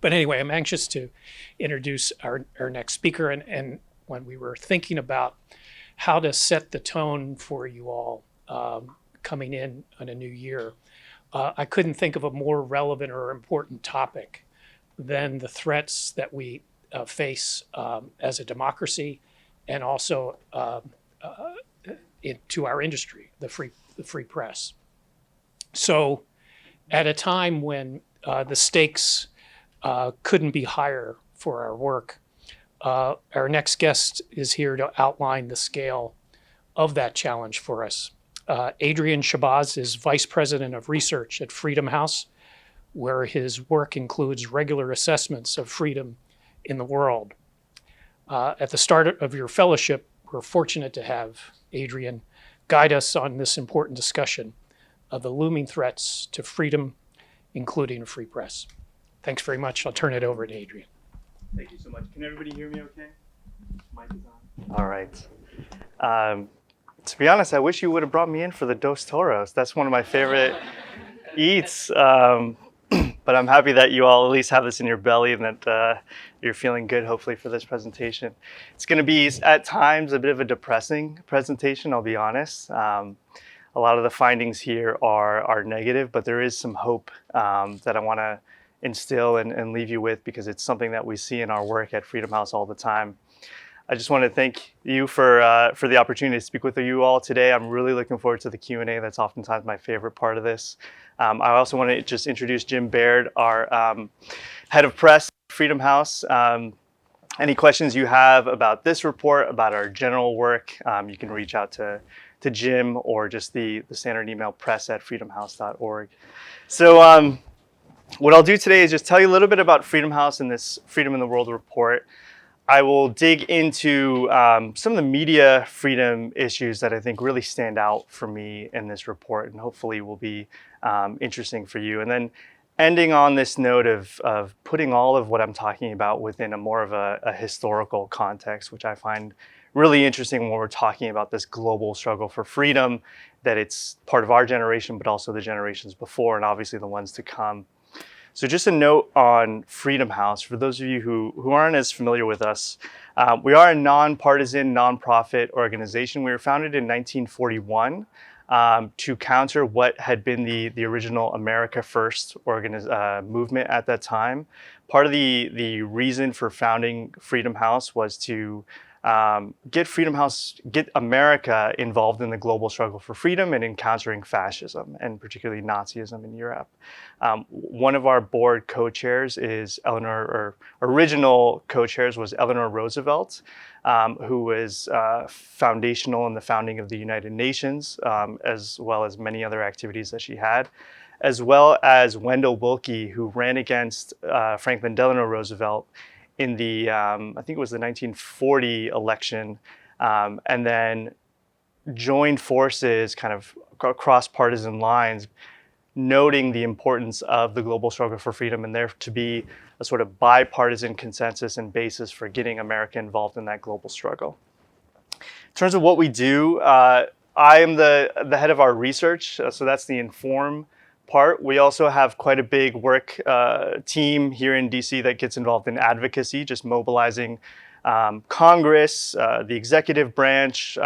But anyway, I'm anxious to introduce our next speaker. And when we were thinking about how to set the tone for you all coming in on a new year, I couldn't think of a more relevant or important topic than the threats that we face as a democracy, and also to our industry, the free press. So, at a time when the stakes couldn't be higher for our work, our next guest is here to outline the scale of that challenge for us. Adrian Shahbaz is Vice President of Research at Freedom House, where his work includes regular assessments of freedom in the world. At the start of your fellowship, we're fortunate to have Adrian guide us on this important discussion of the looming threats to freedom, including a free press. Thanks very much. I'll turn it over to Adrian. Thank you so much. Can everybody hear me okay? Mic is on. All right. To be honest, I wish you would have brought me in for the Dos Toros. That's one of my favorite eats. But I'm happy that you all at least have this in your belly and that you're feeling good, hopefully, for this presentation. It's going to be, at times, a bit of a depressing presentation, I'll be honest. A lot of the findings here are negative, but there is some hope that I want to instill and leave you with, because it's something that we see in our work at Freedom House all the time. I just want to thank you for the opportunity to speak with you all today. I'm really looking forward to the Q&A. That's oftentimes my favorite part of this. I also want to just introduce Jim Baird, our head of press at Freedom House. Any questions you have about this report, about our general work, you can reach out to Jim, or just the standard email, press@freedomhouse.org. So what I'll do today is just tell you a little bit about Freedom House and this Freedom in the World report. I will dig into some of the media freedom issues that I think really stand out for me in this report, and hopefully will be interesting for you. And then ending on this note of putting all of what I'm talking about within a more of a historical context, which I find really interesting when we're talking about this global struggle for freedom, that it's part of our generation, but also the generations before, and obviously the ones to come. So just a note on Freedom House, for those of you who aren't as familiar with us, we are a non-partisan, non-profit organization. We were founded in 1941 to counter what had been the original America First movement at that time. Part of the reason for founding Freedom House was to get America involved in the global struggle for freedom and in countering fascism, and particularly Nazism in Europe. One of our board co-chairs is original co-chairs was Eleanor Roosevelt, who was foundational in the founding of the United Nations, as well as many other activities that she had, as well as Wendell Willkie, who ran against Franklin Delano Roosevelt in the, I think it was the 1940 election, and then joined forces kind of across partisan lines, noting the importance of the global struggle for freedom and there to be a sort of bipartisan consensus and basis for getting America involved in that global struggle. In terms of what we do, I am the head of our research, so that's the Inform part. We also have quite a big work team here in DC that gets involved in advocacy, just mobilizing Congress, the executive branch,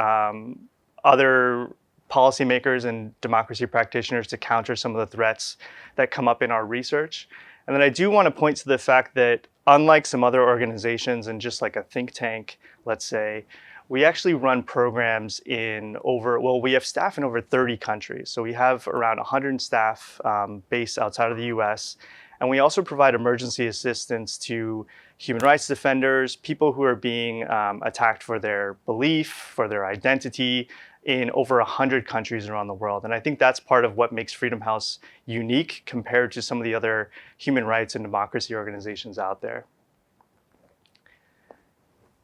other policymakers and democracy practitioners to counter some of the threats that come up in our research. And then I do want to point to the fact that unlike some other organizations and just like a think tank, let's say, we actually run programs we have staff in over 30 countries. So we have around 100 staff based outside of the US. And we also provide emergency assistance to human rights defenders, people who are being attacked for their belief, for their identity, in over 100 countries around the world. And I think that's part of what makes Freedom House unique compared to some of the other human rights and democracy organizations out there.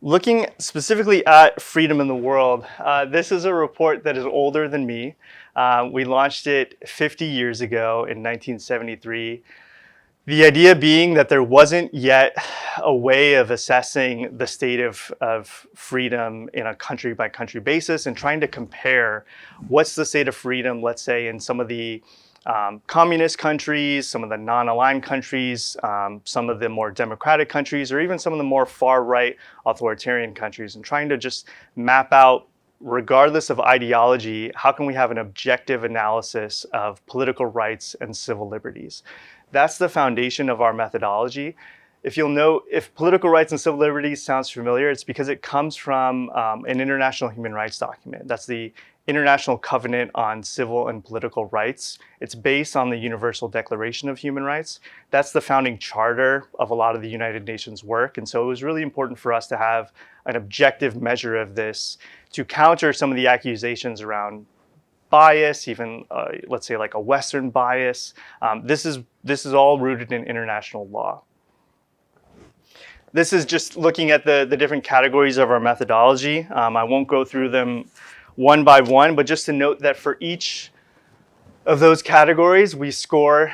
Looking specifically at freedom in the world, this is a report that is older than me. We launched it 50 years ago in 1973. The idea being that there wasn't yet a way of assessing the state of freedom in a country by country basis and trying to compare what's the state of freedom, let's say, in some of the communist countries, some of the non-aligned countries, some of the more democratic countries, or even some of the more far-right authoritarian countries, and trying to just map out, regardless of ideology, how can we have an objective analysis of political rights and civil liberties? That's the foundation of our methodology. If you'll note, if political rights and civil liberties sounds familiar, it's because it comes from an international human rights document. That's the International Covenant on Civil and Political Rights. It's based on the Universal Declaration of Human Rights. That's the founding charter of a lot of the United Nations work. And so it was really important for us to have an objective measure of this to counter some of the accusations around bias, even let's say like a Western bias. This is all rooted in international law. This is just looking at the different categories of our methodology. I won't go through them one by one, but just to note that for each of those categories, we score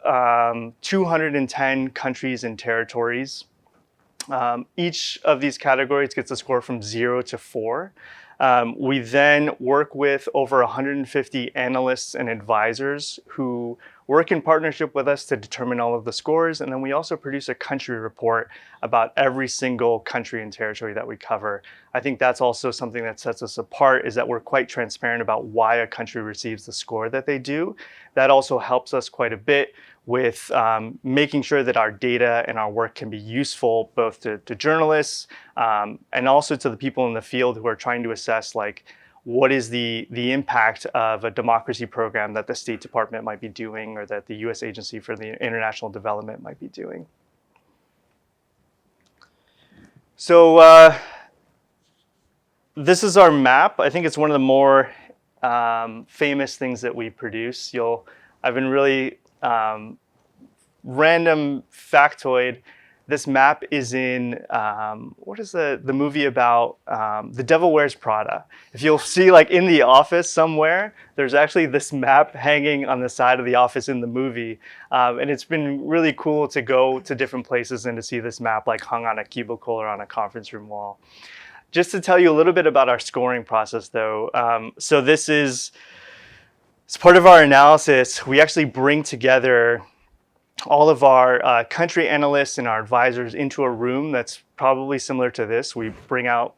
210 countries and territories. Each of these categories gets a score from 0 to 4. We then work with over 150 analysts and advisors who work in partnership with us to determine all of the scores. And then we also produce a country report about every single country and territory that we cover. I think that's also something that sets us apart, is that we're quite transparent about why a country receives the score that they do. That also helps us quite a bit with making sure that our data and our work can be useful both to journalists and also to the people in the field who are trying to assess like what is the impact of a democracy program that the State Department might be doing or that the U.S. Agency for the International Development might be doing. So this is our map. I think it's one of the more famous things that we produce. I've been really random factoid. This map is in, what is the movie about? The Devil Wears Prada. If you'll see like in the office somewhere, there's actually this map hanging on the side of the office in the movie. And it's been really cool to go to different places and to see this map like hung on a cubicle or on a conference room wall. Just to tell you a little bit about our scoring process though. So this is, as part of our analysis, we actually bring together all of our country analysts and our advisors into a room that's probably similar to this. We'll bring out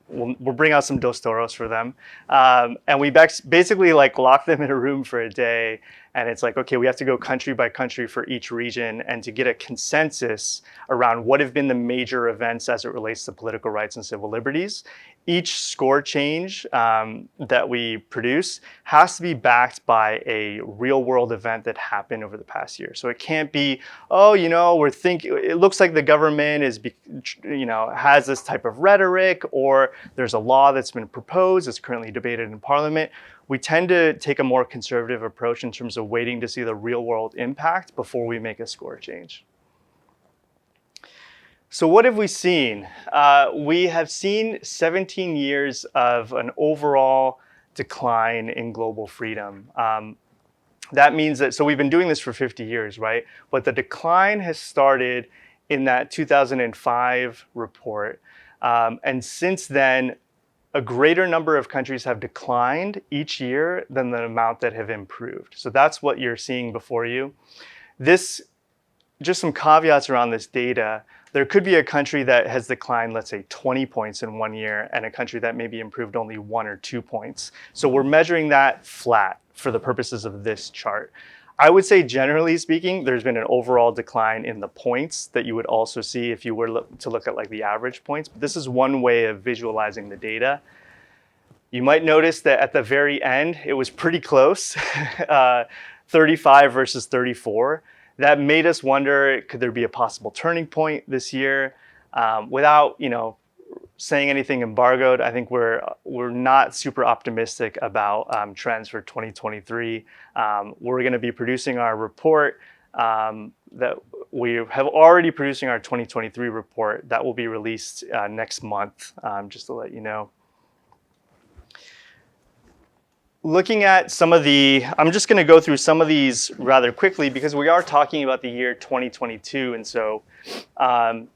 some Dos Toros for them. And we basically like lock them in a room for a day. And it's like, okay, we have to go country by country for each region and to get a consensus around what have been the major events as it relates to political rights and civil liberties. Each score change that we produce has to be backed by a real world event that happened over the past year. So it can't be, oh, it looks like the government is, has this type of rhetoric, or there's a law that's been proposed, it's currently debated in Parliament. We tend to take a more conservative approach in terms of waiting to see the real world impact before we make a score change. So what have we seen? We have seen 17 years of an overall decline in global freedom. That means that, so we've been doing this for 50 years, right? But the decline has started in that 2005 report. And since then, a greater number of countries have declined each year than the amount that have improved. So that's what you're seeing before you. Just some caveats around this data. There could be a country that has declined, let's say 20 points in 1 year, and a country that maybe improved only 1 or 2 points. So we're measuring that flat for the purposes of this chart. I would say generally speaking, there's been an overall decline in the points that you would also see if you were to look at like the average points. But this is one way of visualizing the data. You might notice that at the very end, it was pretty close, 35 versus 34. That made us wonder, could there be a possible turning point this year? Without, saying anything embargoed, I think we're not super optimistic about trends for 2023. We're going to be producing our report that we have already producing our 2023 report that will be released next month, just to let you know. Looking at I'm just going to go through some of these rather quickly because we are talking about the year 2022. And so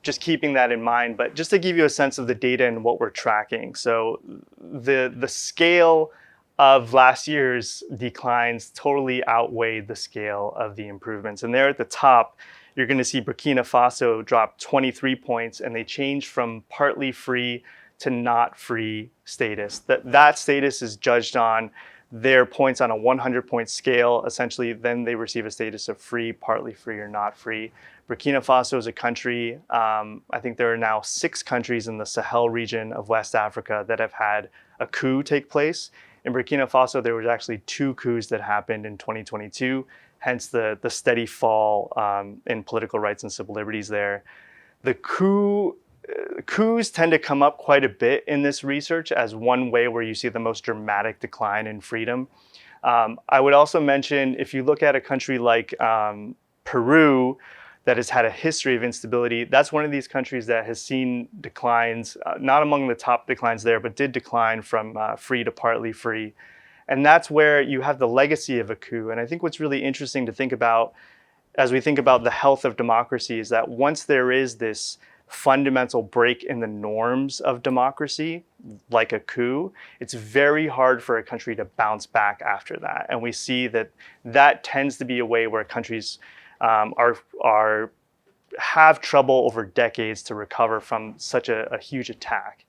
just keeping that in mind, but just to give you a sense of the data and what we're tracking. So the scale of last year's declines totally outweighed the scale of the improvements. And there at the top, you're going to see Burkina Faso drop 23 points, and they changed from partly free to not free status. That status is judged on their points on a 100-point scale. Essentially, then they receive a status of free, partly free, or not free. Burkina Faso is a country, I think there are now 6 countries in the Sahel region of West Africa that have had a coup take place. In Burkina Faso, there was actually 2 coups that happened in 2022, hence the steady fall in political rights and civil liberties there. The coups tend to come up quite a bit in this research as one way where you see the most dramatic decline in freedom. I would also mention, if you look at a country like Peru, that has had a history of instability, that's one of these countries that has seen declines, not among the top declines there, but did decline from free to partly free. And that's where you have the legacy of a coup. And I think what's really interesting to think about as we think about the health of democracy is that once there is this fundamental break in the norms of democracy, like a coup, it's very hard for a country to bounce back after that. And we see that that tends to be a way where countries have trouble over decades to recover from such a huge attack.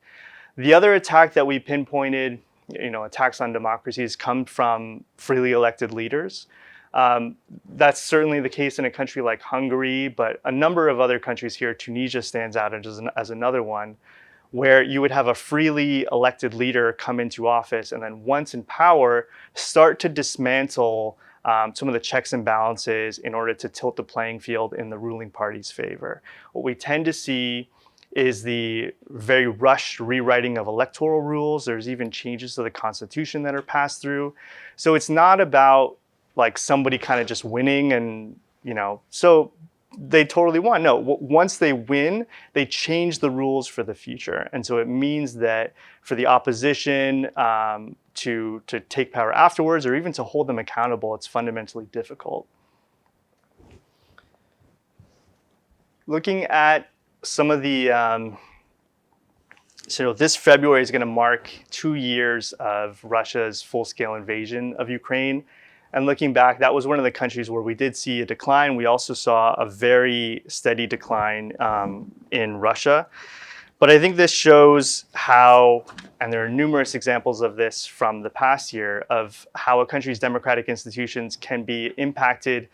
The other attack that we pinpointed, attacks on democracies, come from freely elected leaders. That's certainly the case in a country like Hungary, but a number of other countries here, Tunisia stands out as another one, where you would have a freely elected leader come into office and then once in power, start to dismantle some of the checks and balances in order to tilt the playing field in the ruling party's favor. What we tend to see is the very rushed rewriting of electoral rules. There's even changes to the Constitution that are passed through. So it's not about like somebody kind of just winning and, so they totally won. No, once they win, they change the rules for the future. And so it means that for the opposition to take power afterwards or even to hold them accountable, it's fundamentally difficult. Looking at some of the, this February is going to mark 2 years of Russia's full-scale invasion of Ukraine. And looking back, that was one of the countries where we did see a decline. We also saw a very steady decline in Russia. But I think this shows how, and there are numerous examples of this from the past year, of how a country's democratic institutions can be impacted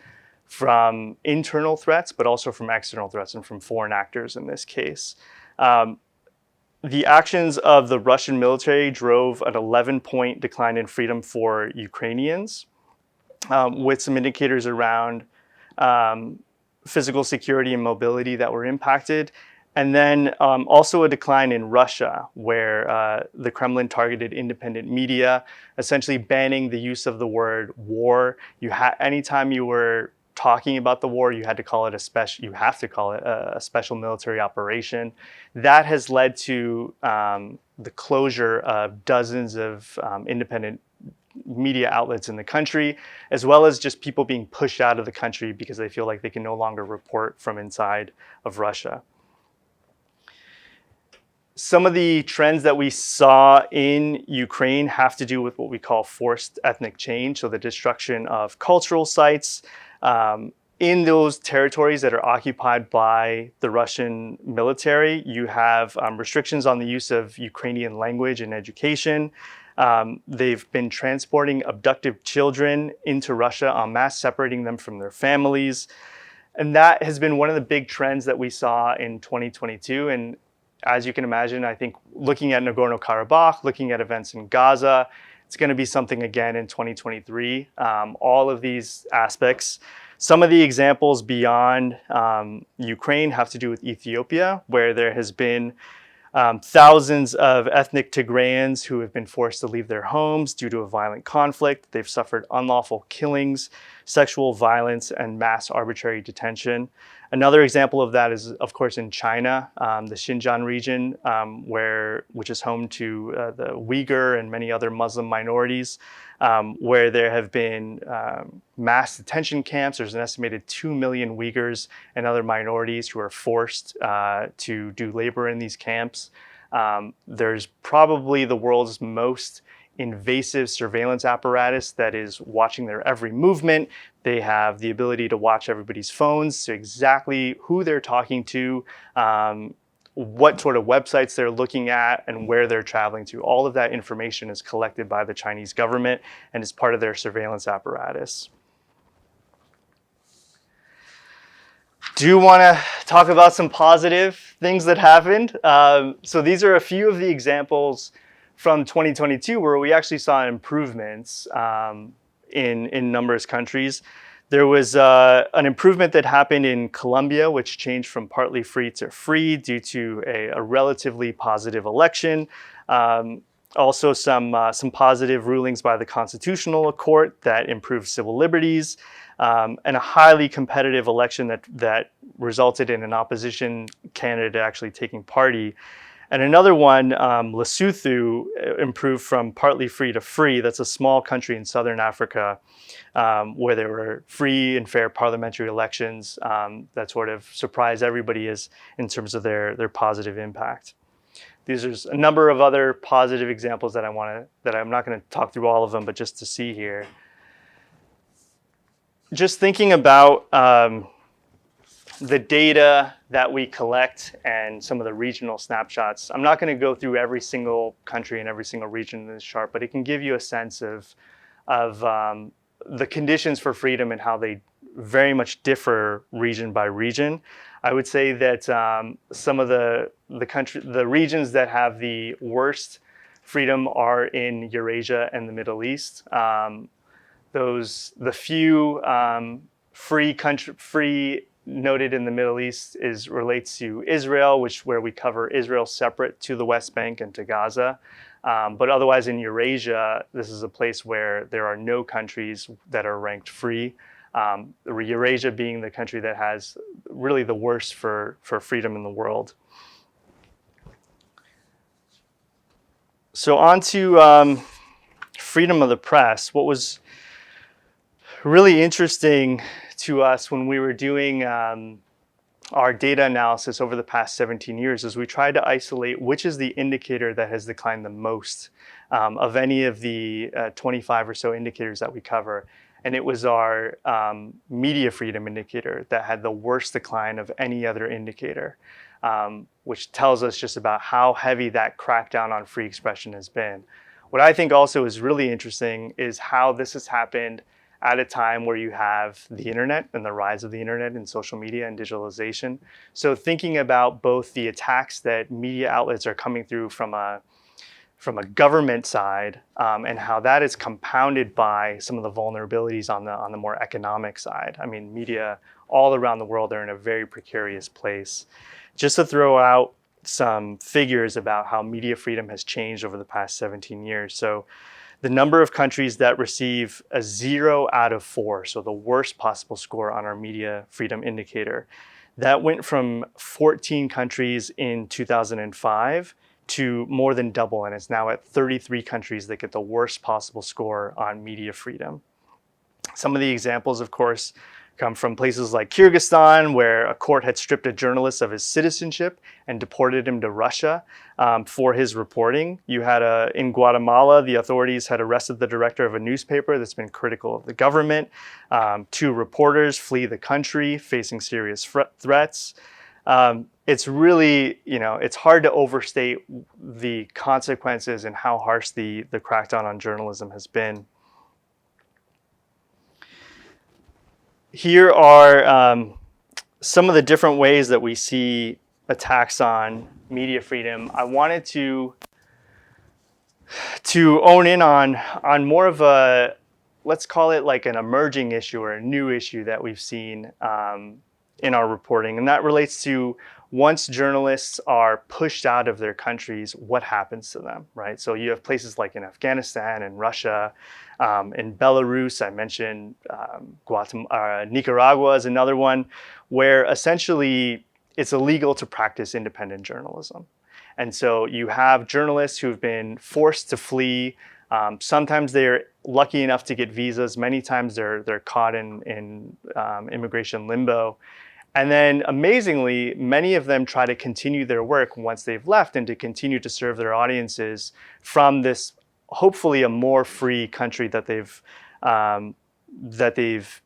from internal threats, but also from external threats and from foreign actors in this case. The actions of the Russian military drove an 11-point decline in freedom for Ukrainians, with some indicators around physical security and mobility that were impacted. And then also a decline in Russia, where the Kremlin targeted independent media, essentially banning the use of the word war. Anytime you were talking about the war, you have to call it a special military operation. That has led to the closure of dozens of independent media outlets in the country, as well as just people being pushed out of the country because they feel like they can no longer report from inside of Russia. Some of the trends that we saw in Ukraine have to do with what we call forced ethnic change, so the destruction of cultural sites in those territories that are occupied by the Russian military. You have restrictions on the use of Ukrainian language and education. They've been transporting abducted children into Russia en masse, separating them from their families. And that has been one of the big trends that we saw in 2022. And as you can imagine, I think looking at Nagorno-Karabakh, looking at events in Gaza, it's going to be something again in 2023. All of these aspects. Some of the examples beyond Ukraine have to do with Ethiopia, where there has been thousands of ethnic Tigrayans who have been forced to leave their homes due to a violent conflict. They've suffered unlawful killings, sexual violence, and mass arbitrary detention. Another example of that is, of course, in China, the Xinjiang region, which is home to the Uyghur and many other Muslim minorities, where there have been mass detention camps. There's an estimated 2 million Uyghurs and other minorities who are forced to do labor in these camps. There's probably the world's most invasive surveillance apparatus that is watching their every movement. They have the ability to watch everybody's phones, so exactly who they're talking to, what sort of websites they're looking at, and where they're traveling to. All of that information is collected by the Chinese government and is part of their surveillance apparatus. Do you want to talk about some positive things that happened? So these are a few of the examples from 2022 where we actually saw improvements in numerous countries. There was an improvement that happened in Colombia, which changed from partly free to free due to a relatively positive election. Also some positive rulings by the Constitutional Court that improved civil liberties, and a highly competitive election that resulted in an opposition candidate actually taking party. And another one, Lesotho, improved from partly free to free. That's a small country in southern Africa where there were free and fair parliamentary elections that sort of surprised everybody in terms of their positive impact. These are a number of other positive examples that I'm not going to talk through all of them, but just to see here. Just thinking about the data that we collect and some of the regional snapshots. I'm not going to go through every single country and every single region in this chart, but it can give you a sense of the conditions for freedom and how they very much differ region by region. I would say that some of the regions that have the worst freedom are in Eurasia and the Middle East. The few free noted in the Middle East relates to Israel, where we cover Israel separate to the West Bank and to Gaza. But otherwise in Eurasia, this is a place where there are no countries that are ranked free. Eurasia being the country that has really the worst for freedom in the world. So on to freedom of the press. What was really interesting to us when we were doing our data analysis over the past 17 years is we tried to isolate which is the indicator that has declined the most of any of the 25 or so indicators that we cover. And it was our media freedom indicator that had the worst decline of any other indicator, which tells us just about how heavy that crackdown on free expression has been. What I think also is really interesting is how this has happened at a time where you have the internet and the rise of the internet and social media and digitalization. So thinking about both the attacks that media outlets are coming through from a government side and how that is compounded by some of the vulnerabilities on the more economic side. I mean, media all around the world are in a very precarious place. Just to throw out some figures about how media freedom has changed over the past 17 years. So the number of countries that receive a 0 out of 4, so the worst possible score on our media freedom indicator, that went from 14 countries in 2005 to more than double, and it's now at 33 countries that get the worst possible score on media freedom. Some of the examples, of course, come from places like Kyrgyzstan, where a court had stripped a journalist of his citizenship and deported him to Russia for his reporting. You had in Guatemala, the authorities had arrested the director of a newspaper that's been critical of the government. 2 reporters flee the country facing serious threats. It's really, it's hard to overstate the consequences and how harsh the crackdown on journalism has been. Here are some of the different ways that we see attacks on media freedom. I wanted to own in on more of a, let's call it like an emerging issue or a new issue that we've seen in our reporting. And that relates to once journalists are pushed out of their countries, what happens to them, right? So you have places like in Afghanistan and Russia, in Belarus, I mentioned Nicaragua is another one, where essentially it's illegal to practice independent journalism. And so you have journalists who've been forced to flee. Sometimes they're lucky enough to get visas. Many times they're caught in immigration limbo. And then amazingly, many of them try to continue their work once they've left and to continue to serve their audiences from this hopefully a more free country that they've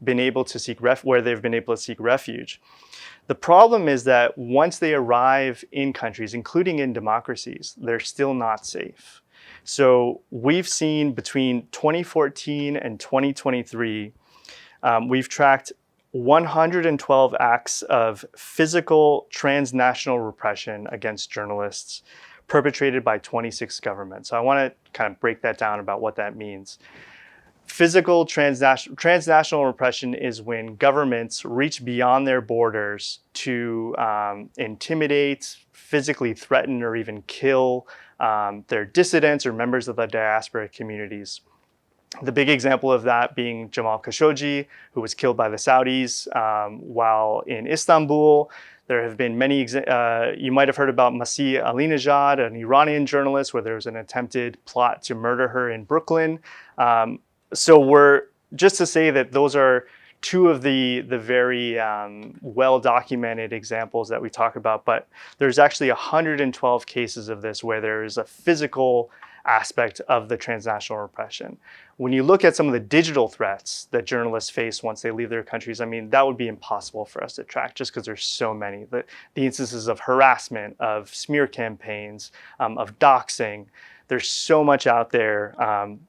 been able to where they've been able to seek refuge. The problem is that once they arrive in countries, including in democracies, they're still not safe. So we've seen between 2014 and 2023, we've tracked 112 acts of physical transnational repression against journalists perpetrated by 26 governments. So I want to kind of break that down about what that means. Physical transnational repression is when governments reach beyond their borders to intimidate, physically threaten, or even kill their dissidents or members of the diaspora communities. The big example of that being Jamal Khashoggi, who was killed by the Saudis while in Istanbul. There have been many, you might have heard about Masih Alinejad, an Iranian journalist, where there was an attempted plot to murder her in Brooklyn. So we're just to say that those are two of the very well-documented examples that we talk about, but there's actually 112 cases of this where there is a physical aspect of the transnational repression. When you look at some of the digital threats that journalists face once they leave their countries, I mean, that would be impossible for us to track just because there's so many. The instances of harassment, of smear campaigns, of doxing. There's so much out there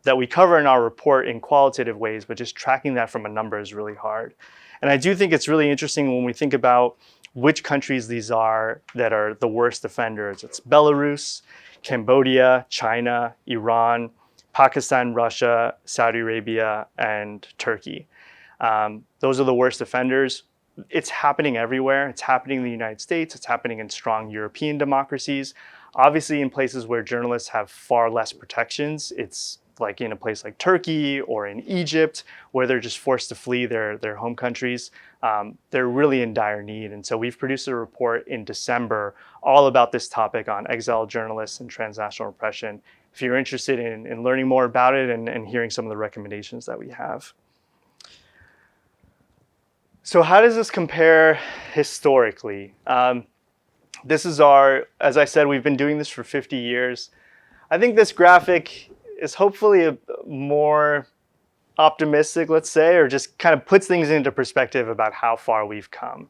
that we cover in our report in qualitative ways, but just tracking that from a number is really hard. And I do think it's really interesting when we think about which countries these are that are the worst offenders. It's Belarus, Cambodia, China, Iran, Pakistan, Russia, Saudi Arabia, and Turkey. Those are the worst offenders. It's happening everywhere. It's happening in the United States. It's happening in strong European democracies. Obviously, in places where journalists have far less protections, it's like in a place like Turkey or in Egypt, where they're just forced to flee their home countries. They're really in dire need. And so we've produced a report in December all about this topic on exiled journalists and transnational repression. If you're interested in learning more about it and hearing some of the recommendations that we have. So how does this compare historically? This is as I said, we've been doing this for 50 years. I think this graphic is hopefully a more optimistic, let's say, or just kind of puts things into perspective about how far we've come.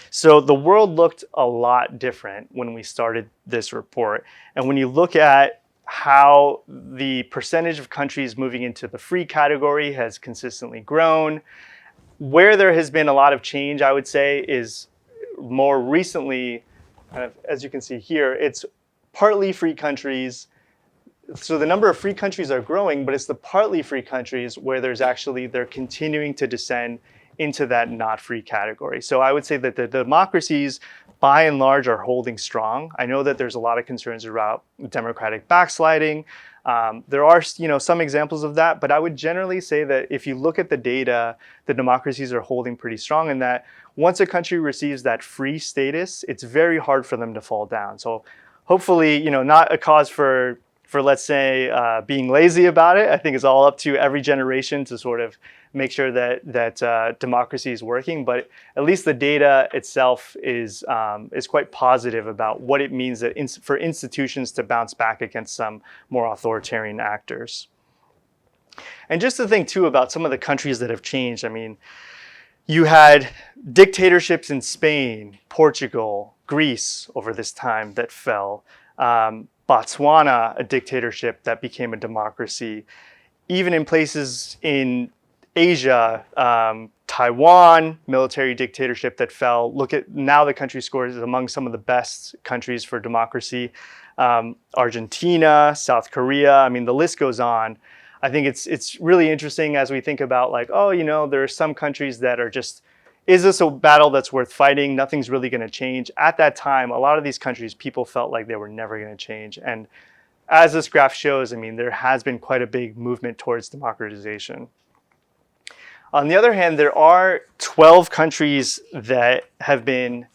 So the world looked a lot different when we started this report. And when you look at how the percentage of countries moving into the free category has consistently grown, where there has been a lot of change, I would say, is more recently, kind of, as you can see here, it's partly free countries. So the number of free countries are growing, but it's the partly free countries where they're continuing to descend into that not free category. So I would say that the democracies, by and large, are holding strong. I know that there's a lot of concerns about democratic backsliding. There are, some examples of that, but I would generally say that if you look at the data, the democracies are holding pretty strong, and that once a country receives that free status, it's very hard for them to fall down. So hopefully, not a cause for let's say, being lazy about it. I think it's all up to every generation to sort of make sure that democracy is working. But at least the data itself is quite positive about what it means for institutions to bounce back against some more authoritarian actors. And just to think too about some of the countries that have changed. I mean, you had dictatorships in Spain, Portugal, Greece over this time that fell. Botswana, a dictatorship that became a democracy. Even in places in Asia, Taiwan, military dictatorship that fell. Look at now the country scores is among some of the best countries for democracy. Argentina, South Korea, I mean, the list goes on. I think it's really interesting as we think about like, there are some countries that are just, is this a battle that's worth fighting? Nothing's really going to change. At that time, a lot of these countries, people felt like they were never going to change. And as this graph shows, I mean, there has been quite a big movement towards democratization. On the other hand, there are 12 countries that have been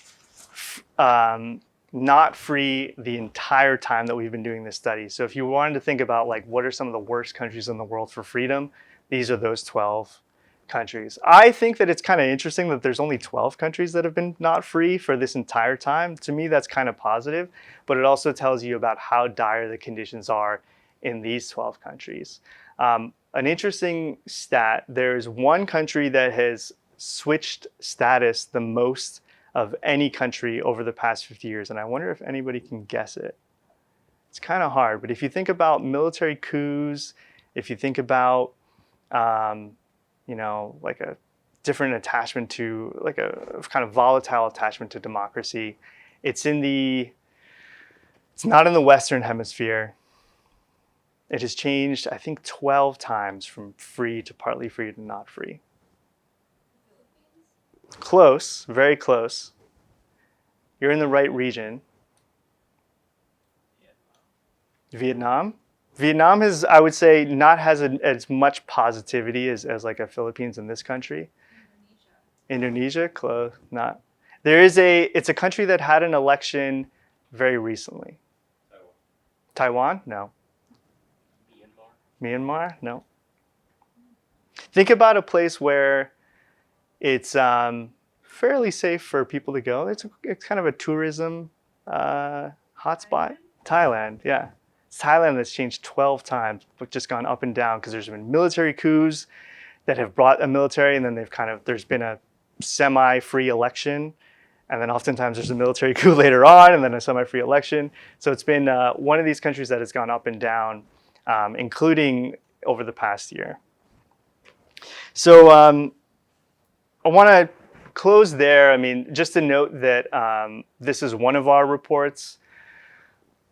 not free the entire time that we've been doing this study. So if you wanted to think about like, what are some of the worst countries in the world for freedom? These are those 12 countries. I think that it's kind of interesting that there's only 12 countries that have been not free for this entire time. To me, that's kind of positive, but it also tells you about how dire the conditions are in these 12 countries. An interesting stat, there's one country that has switched status the most of any country over the past 50 years, and I wonder if anybody can guess it. It's kind of hard, but if you think about military coups, if you think about, like a different attachment to, like a kind of volatile attachment to democracy, it's not in the Western Hemisphere. It has changed, I think, 12 times from free to partly free to not free. Close, very close. You're in the right region. Vietnam. Vietnam has, I would say, not has as much positivity as like a Philippines in this country. Indonesia, close, not. It's a country that had an election very recently. Taiwan? No. Myanmar? No. Think about a place where it's fairly safe for people to go. It's kind of a tourism hotspot. Thailand, yeah. It's Thailand that's changed 12 times, but just gone up and down because there's been military coups that have brought a military, and then there's been a semi-free election, and then oftentimes there's a military coup later on, and then a semi-free election. So it's been one of these countries that has gone up and down, including over the past year. So I want to close there. I mean, just to note that this is one of our reports.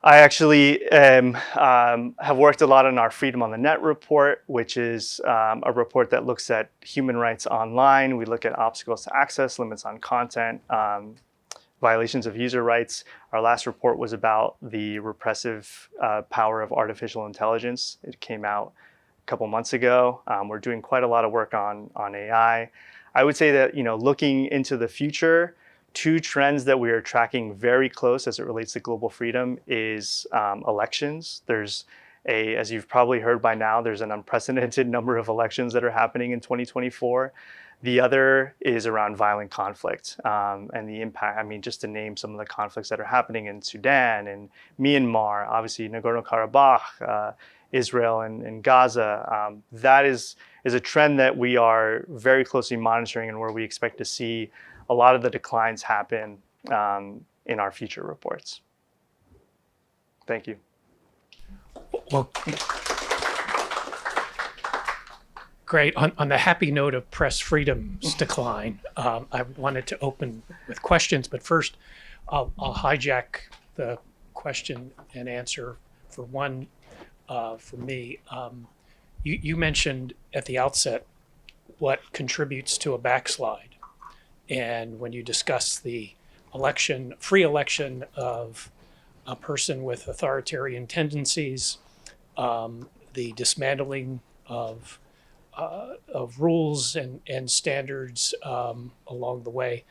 I actually have worked a lot on our Freedom on the Net report, which is a report that looks at human rights online. We look at obstacles to access, limits on content, violations of user rights. Our last report was about the repressive power of artificial intelligence. It came out a couple months ago. We're doing quite a lot of work on AI. I would say that, looking into the future, two trends that we are tracking very close as it relates to global freedom is elections. As you've probably heard by now, there's an unprecedented number of elections that are happening in 2024. The other is around violent conflict and the impact. I mean, just to name some of the conflicts that are happening in Sudan and Myanmar, obviously Nagorno-Karabakh, Israel and Gaza. That is a trend that we are very closely monitoring and where we expect to see a lot of the declines happen in our future reports. Thank you. Well, great. On the happy note of press freedom's decline, I wanted to open with questions, but first I'll hijack the question and answer for one for me. You mentioned at the outset what contributes to a backslide. And when you discuss the free election of a person with authoritarian tendencies, the dismantling of rules and standards along the way,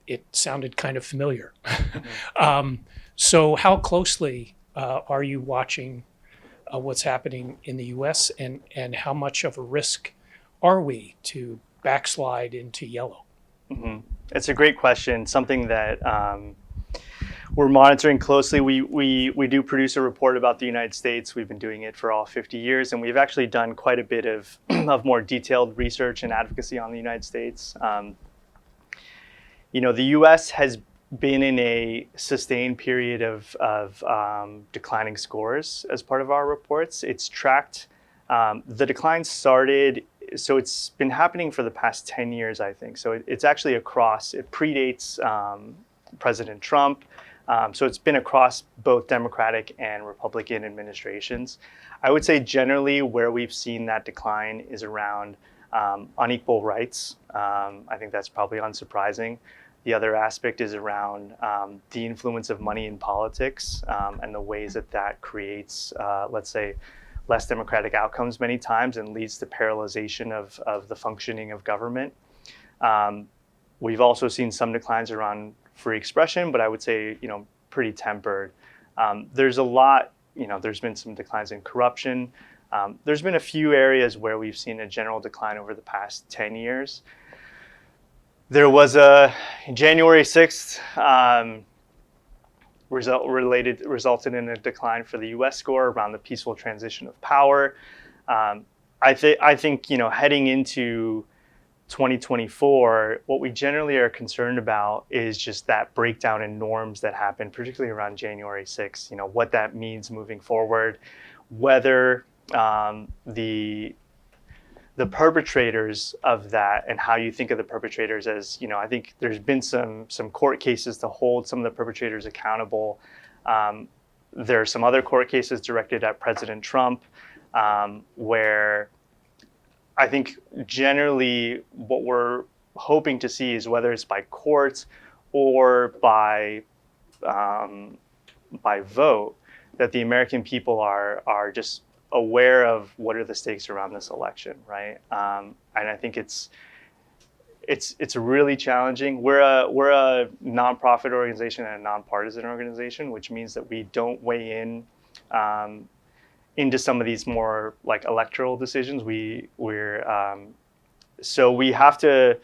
it sounded kind of familiar. So how closely are you watching what's happening in the US, and how much of a risk are we to backslide into yellow? Mm-hmm. It's a great question, something that we're monitoring closely. We do produce a report about the United States. We've been doing it for all 50 years, and we've actually done quite a bit of more detailed research and advocacy on the United States. The U.S. has been in a sustained period of declining scores as part of our reports. It's tracked. The decline started. So it's been happening for the past 10 years, I think. So it's actually it predates President Trump. So it's been across both Democratic and Republican administrations. I would say generally where we've seen that decline is around unequal rights. I think that's probably unsurprising. The other aspect is around the influence of money in politics and the ways that creates, let's say, less democratic outcomes many times and leads to paralyzation of the functioning of government. We've also seen some declines around free expression, but I would say, pretty tempered. There's a lot, there's been some declines in corruption. There's been a few areas where we've seen a general decline over the past 10 years. There was a January 6th resulted in a decline for the U.S. score around the peaceful transition of power. I think heading into 2024, what we generally are concerned about is just that breakdown in norms that happened, particularly around January 6th. What that means moving forward, whether the perpetrators of that and how you think of the perpetrators as, I think there's been some court cases to hold some of the perpetrators accountable. There are some other court cases directed at President Trump where I think generally what we're hoping to see is whether it's by courts or by vote, that the American people are just aware of what are the stakes around this election, right? And I think it's really challenging. We're a nonprofit organization and a nonpartisan organization, which means that we don't weigh in into some of these more like electoral decisions. So we have to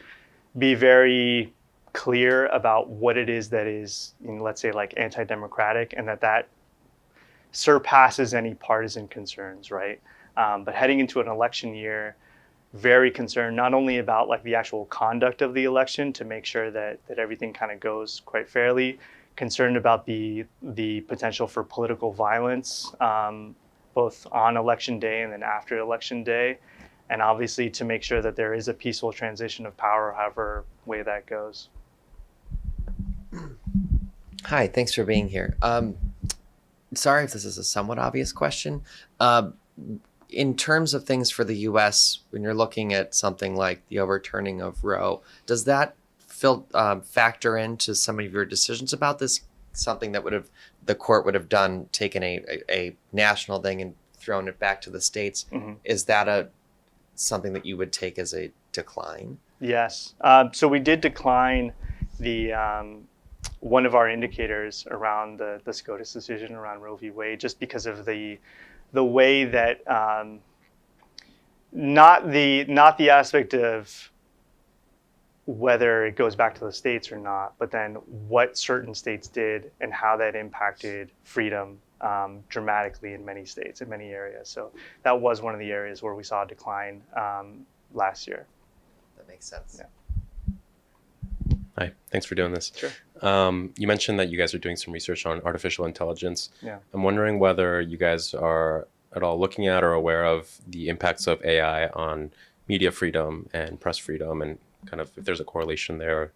be very clear about what it is that is, let's say, like anti-democratic, and that surpasses any partisan concerns, right? But heading into an election year, very concerned not only about like the actual conduct of the election to make sure that everything kind of goes quite fairly, concerned about the potential for political violence, both on election day and then after election day, and obviously to make sure that there is a peaceful transition of power, however way that goes. Hi, thanks for being here. Sorry if this is a somewhat obvious question. In terms of things for the U.S., when you're looking at something like the overturning of Roe, does that factor into some of your decisions about this? Something that the court would have done, taken a national thing and thrown it back to the states. Mm-hmm. Is that something that you would take as a decline? Yes. So we did decline the one of our indicators around the SCOTUS decision around Roe v. Wade, just because of the way that not the aspect of whether it goes back to the states or not, but then what certain states did and how that impacted freedom dramatically in many states, in many areas. So that was one of the areas where we saw a decline last year. That makes sense. Yeah. Hi, thanks for doing this. Sure. You mentioned that you guys are doing some research on artificial intelligence. Yeah. I'm wondering whether you guys are at all looking at or aware of the impacts of AI on media freedom and press freedom, and kind of if there's a correlation there,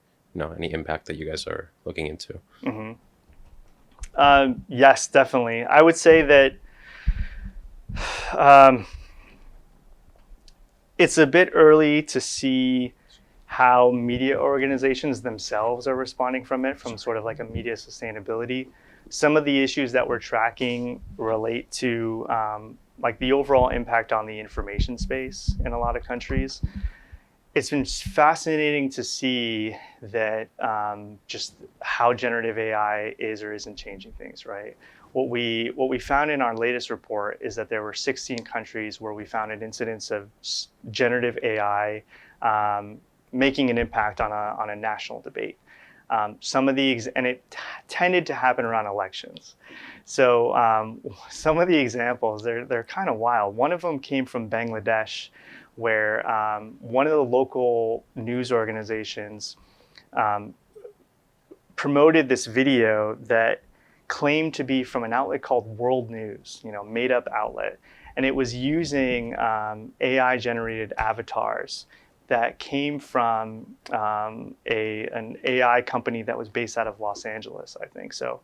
any impact that you guys are looking into. Mm-hmm. Yes, definitely. I would say that it's a bit early to see how media organizations themselves are responding from sort of like a media sustainability. Some of the issues that we're tracking relate to like the overall impact on the information space in a lot of countries. It's been fascinating to see that just how generative AI is or isn't changing things, right? What we found in our latest report is that there were 16 countries where we found an incidence of generative AI making an impact on a national debate. Some of and it tended to happen around elections. So some of the examples, they're kind of wild. One of them came from Bangladesh, where one of the local news organizations promoted this video that claimed to be from an outlet called World News, made up outlet. And it was using AI generated avatars that came from an AI company that was based out of Los Angeles, I think. So,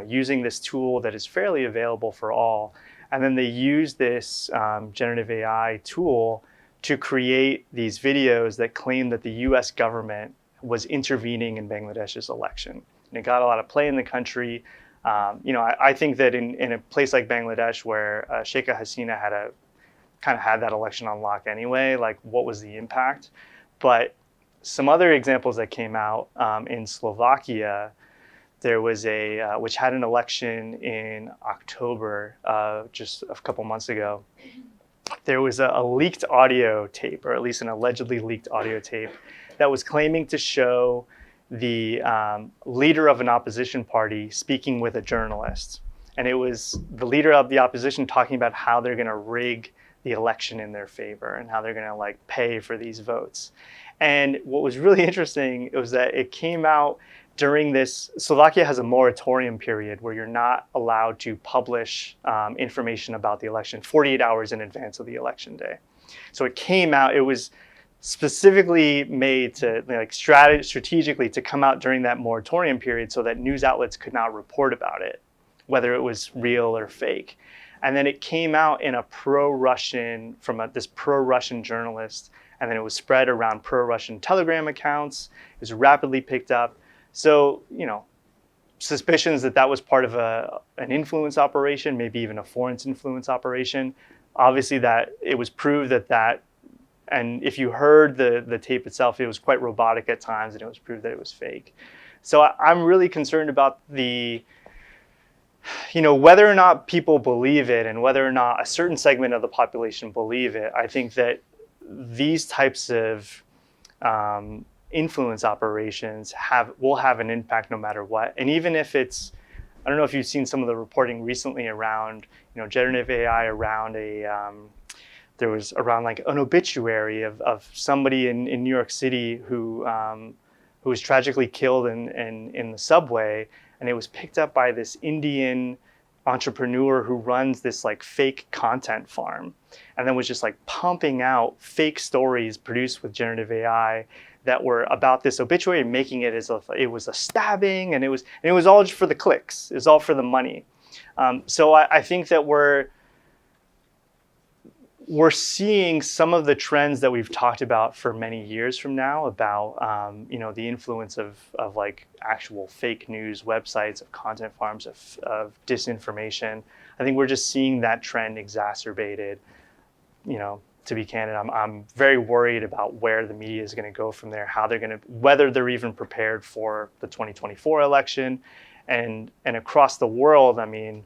using this tool that is fairly available for all. And then they used this generative AI tool to create these videos that claim that the US government was intervening in Bangladesh's election. And it got a lot of play in the country. I think that in a place like Bangladesh, where Sheikh Hasina had that election on lock anyway, like what was the impact? But some other examples that came out in Slovakia, there was which had an election in October, just a couple months ago. There was a leaked audio tape, or at least an allegedly leaked audio tape, that was claiming to show the leader of an opposition party speaking with a journalist. And it was the leader of the opposition talking about how they're going to rig the election in their favor and how they're going to like pay for these votes. And what was really interesting was that it came out during this. Slovakia has a moratorium period where you're not allowed to publish information about the election 48 hours in advance of the election day. So it came out, it was specifically made to like strategically to come out during that moratorium period so that news outlets could not report about it, whether it was real or fake. And then it came out in a pro-Russian, from this pro-Russian journalist, and then it was spread around pro-Russian Telegram accounts. It was rapidly picked up. So, suspicions that that was part of an influence operation, maybe even a foreign influence operation. Obviously that it was proved that, and if you heard the tape itself, it was quite robotic at times, and it was proved that it was fake. So I'm really concerned about whether or not people believe it and whether or not a certain segment of the population believe it. I think that these types of influence operations will have an impact no matter what. And even if it's, I don't know if you've seen some of the reporting recently around, generative AI around there was around like an obituary of somebody in New York City who was tragically killed in the subway, and it was picked up by this Indian entrepreneur who runs this like fake content farm, and then was just like pumping out fake stories produced with generative AI that were about this obituary and making it as if it was a stabbing, and it was all just for the clicks. It was all for the money. So I think that we're seeing some of the trends that we've talked about for many years from now about the influence of like actual fake news websites, of content farms, of disinformation. I think we're just seeing that trend exacerbated. To be candid, I'm very worried about where the media is going to go from there, whether they're even prepared for the 2024 election, and across the world. I mean,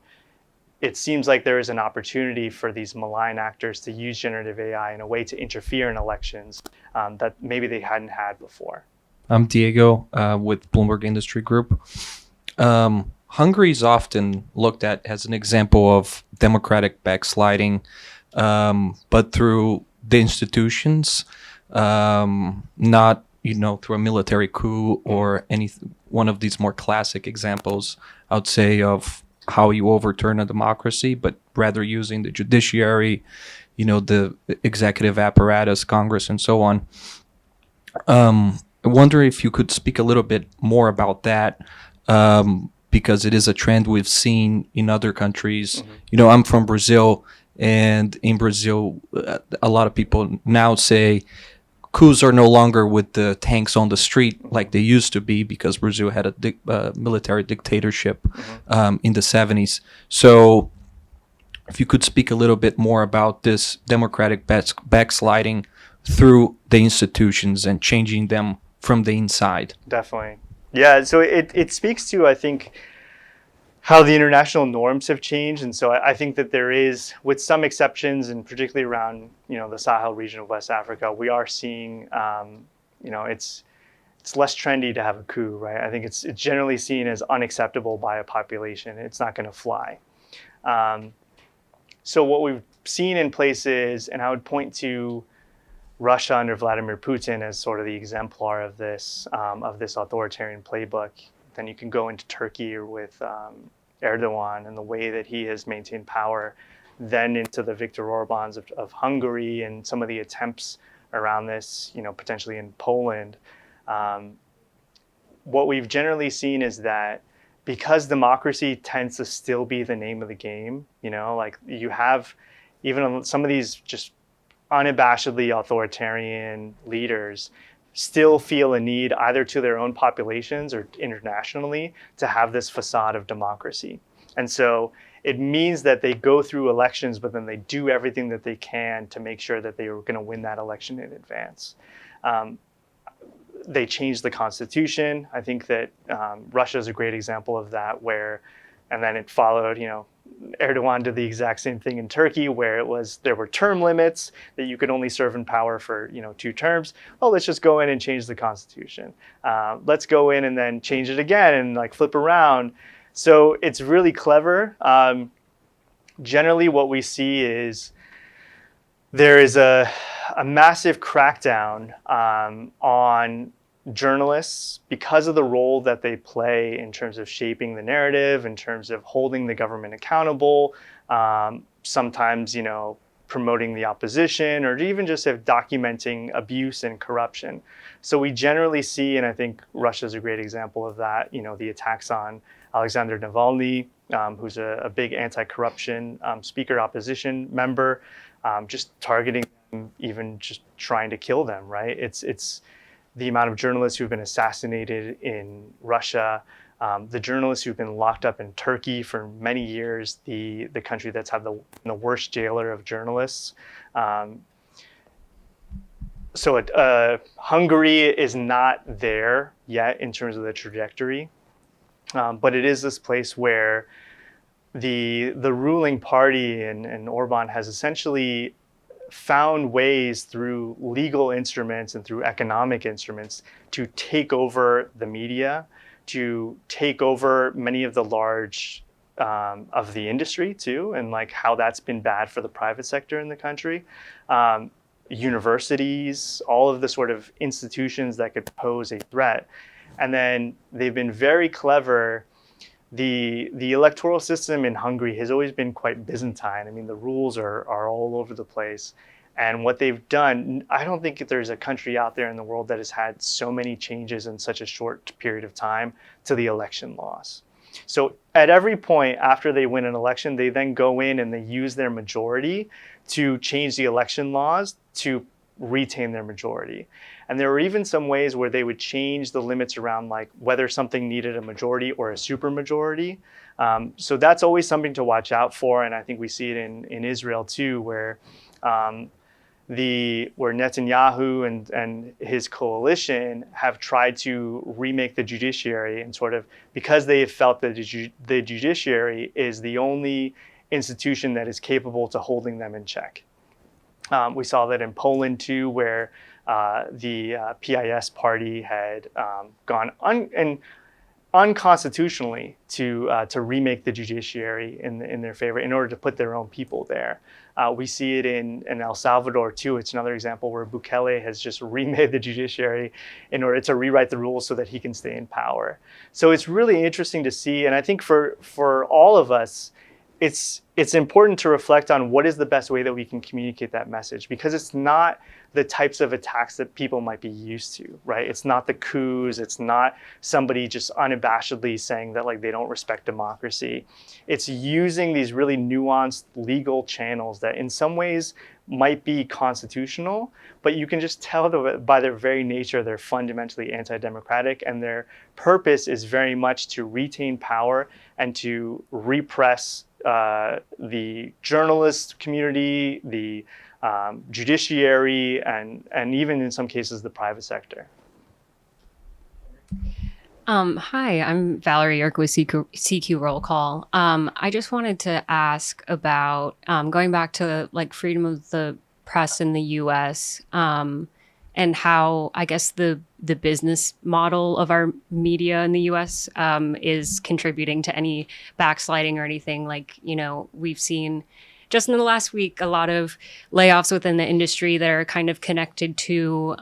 it seems like there is an opportunity for these malign actors to use generative AI in a way to interfere in elections that maybe they hadn't had before. I'm Diego with Bloomberg Industry Group. Hungary is often looked at as an example of democratic backsliding, but through the institutions, not through a military coup or one of these more classic examples, I would say, of how you overturn a democracy, but rather using the judiciary, the executive apparatus, Congress, and so on. I wonder if you could speak a little bit more about that, because it is a trend we've seen in other countries. Mm-hmm. I'm from Brazil, and in Brazil, a lot of people now say coups are no longer with the tanks on the street like they used to be, because Brazil had a military dictatorship in the 70s. So if you could speak a little bit more about this democratic backsliding through the institutions and changing them from the inside. Definitely. Yeah, so it speaks to, I think, how the international norms have changed. And so I think that there is, with some exceptions, and particularly around, the Sahel region of West Africa, we are seeing, it's less trendy to have a coup, right? I think it's generally seen as unacceptable by a population. It's not going to fly. So what we've seen in places, and I would point to Russia under Vladimir Putin as sort of the exemplar of this authoritarian playbook. Then you can go into Turkey with Erdogan and the way that he has maintained power, then into the Viktor Orbáns of Hungary and some of the attempts around this, potentially in Poland. What we've generally seen is that because democracy tends to still be the name of the game, like you have even some of these just unabashedly authoritarian leaders still feel a need either to their own populations or internationally to have this facade of democracy. And so it means that they go through elections, but then they do everything that they can to make sure that they are going to win that election in advance. They changed the constitution. I think that Russia is a great example of that, and then it followed, Erdogan did the exact same thing in Turkey, where there were term limits that you could only serve in power for 2 terms. Oh, let's just go in and change the constitution. Let's go in and then change it again and like flip around. So it's really clever. Generally, what we see is there is a massive crackdown on journalists because of the role that they play in terms of shaping the narrative, in terms of holding the government accountable, sometimes, promoting the opposition, or even just documenting abuse and corruption. So we generally see, and I think Russia is a great example of that, the attacks on Alexander Navalny, who's a big anti-corruption speaker, opposition member, just targeting them, even just trying to kill them, right? It's the amount of journalists who've been assassinated in Russia, the journalists who've been locked up in Turkey for many years, the country that's had the worst jailer of journalists. So Hungary is not there yet in terms of the trajectory, but it is this place where the ruling party and Orban has essentially found ways through legal instruments and through economic instruments to take over the media, to take over many of the large of the industry too, and like how that's been bad for the private sector in the country. Universities, all of the sort of institutions that could pose a threat. And then they've been very clever. The electoral system in Hungary has always been quite Byzantine. I mean, the rules are all over the place. And what they've done, I don't think there's a country out there in the world that has had so many changes in such a short period of time to the election laws. So at every point after they win an election, they then go in and they use their majority to change the election laws to retain their majority. And there were even some ways where they would change the limits around like whether something needed a majority or a supermajority. So that's always something to watch out for. And I think we see it in Israel too, where Netanyahu and his coalition have tried to remake the judiciary, and sort of because they have felt that the judiciary is the only institution that is capable to holding them in check. We saw that in Poland too, where the PIS party had gone unconstitutionally to remake the judiciary in their favor in order to put their own people there. We see it in El Salvador too. It's another example where Bukele has just remade the judiciary in order to rewrite the rules so that he can stay in power. So it's really interesting to see, and I think for all of us, it's important to reflect on what is the best way that we can communicate that message, because it's not the types of attacks that people might be used to, right? It's not the coups. It's not somebody just unabashedly saying that like they don't respect democracy. It's using these really nuanced legal channels that in some ways might be constitutional, but you can just tell that by their very nature, they're fundamentally anti-democratic, and their purpose is very much to retain power and to repress the journalist community, the judiciary, and even in some cases the private sector. Hi, I'm Valerie Yerk with CQ Roll Call. I just wanted to ask about going back to like freedom of the press in the U.S. And how I guess the business model of our media in the U.S. Is contributing to any backsliding or anything. Like, we've seen just in the last week a lot of layoffs within the industry that are kind of connected to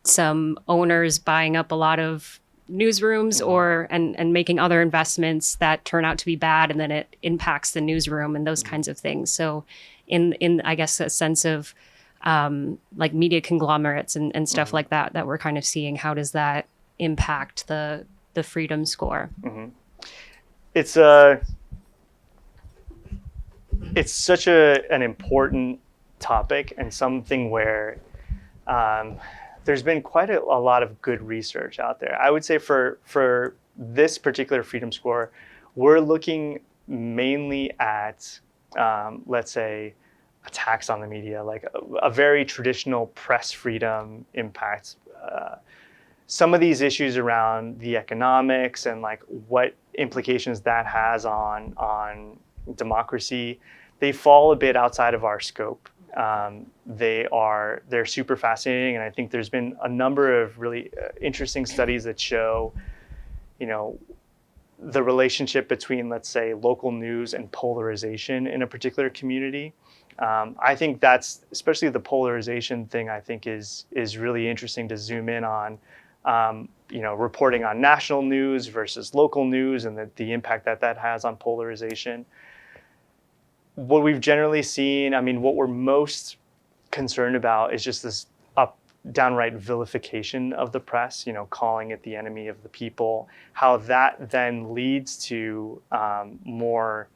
some owners buying up a lot of newsrooms and making other investments that turn out to be bad, and then it impacts the newsroom and those kinds of things. So in I guess a sense of like media conglomerates and stuff like that we're kind of seeing, how does that impact the freedom score? It's such an important topic, and something where there's been quite a lot of good research out there. I would say for this particular freedom score, we're looking mainly at, let's say, attacks on the media, like a very traditional press freedom impact. Some of these issues around the economics and like what implications that has on democracy, they fall a bit outside of our scope. They're super fascinating, and I think there's been a number of really interesting studies that show, the relationship between, let's say, local news and polarization in a particular community. I think that's, especially the polarization thing, I think is really interesting to zoom in on. Reporting on national news versus local news, and the impact that has on polarization. What we've generally seen, what we're most concerned about is just this downright vilification of the press, calling it the enemy of the people, how that then leads to more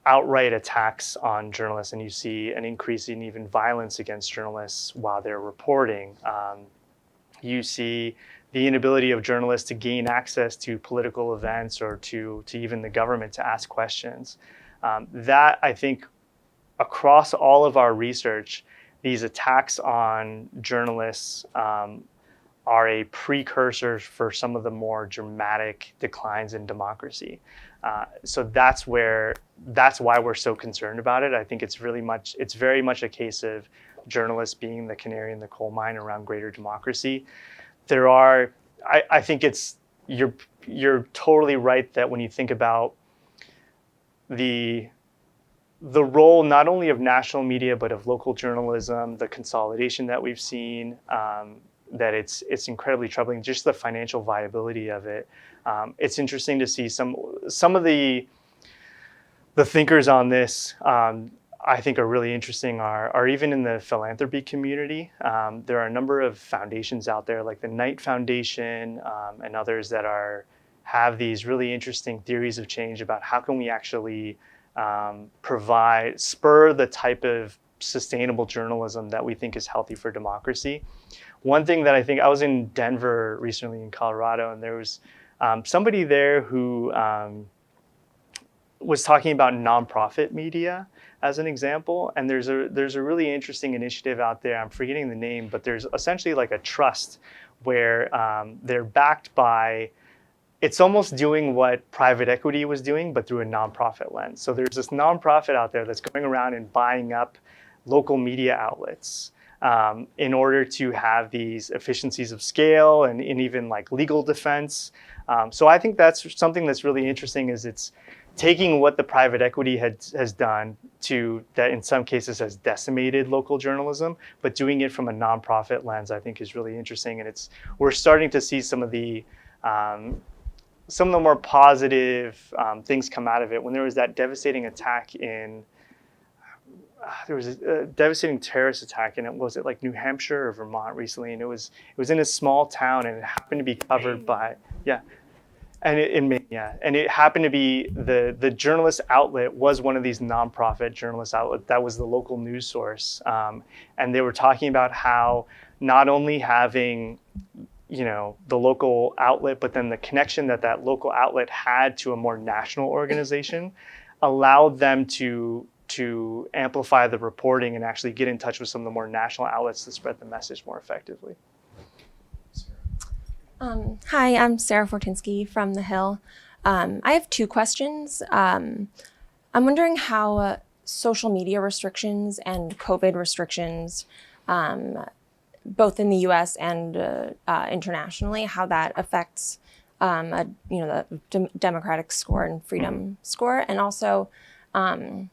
outright attacks on journalists, and you see an increase in even violence against journalists while they're reporting. You see the inability of journalists to gain access to political events or to even the government to ask questions. That, I think, across all of our research, these attacks on journalists are a precursor for some of the more dramatic declines in democracy. So that's why we're so concerned about it. I think it's very much a case of journalists being the canary in the coal mine around greater democracy. I think you're totally right that when you think about the role not only of national media but of local journalism, the consolidation that we've seen, that it's incredibly troubling. Just the financial viability of it. It's interesting to see some of the thinkers on this. I think are really interesting are even in the philanthropy community. There are a number of foundations out there, like the Knight Foundation and others that have these really interesting theories of change about how can we actually spur the type of sustainable journalism that we think is healthy for democracy. One thing that I was in Denver recently in Colorado, and there was somebody there who was talking about nonprofit media as an example. And there's a really interesting initiative out there. I'm forgetting the name, but there's essentially like a trust where they're backed by, it's almost doing what private equity was doing, but through a nonprofit lens. So there's this nonprofit out there that's going around and buying up local media outlets in order to have these efficiencies of scale and even like legal defense. So I think that's something that's really interesting, is it's taking what the private equity has done that in some cases has decimated local journalism, but doing it from a nonprofit lens, I think is really interesting. And we're starting to see some of the more positive things come out of it. When there was that devastating attack there was a devastating terrorist attack, and was it like New Hampshire or Vermont recently? And it was in a small town, and it happened to be covered by and it happened to be the journalist outlet was one of these nonprofit journalist outlets that was the local news source, and they were talking about how not only having the local outlet, but then the connection that local outlet had to a more national organization allowed them to amplify the reporting and actually get in touch with some of the more national outlets to spread the message more effectively. Hi, I'm Sarah Fortinsky from The Hill. I have two questions. I'm wondering how social media restrictions and COVID restrictions, both in the U.S. and internationally, how that affects the democratic score and freedom score, and also I'm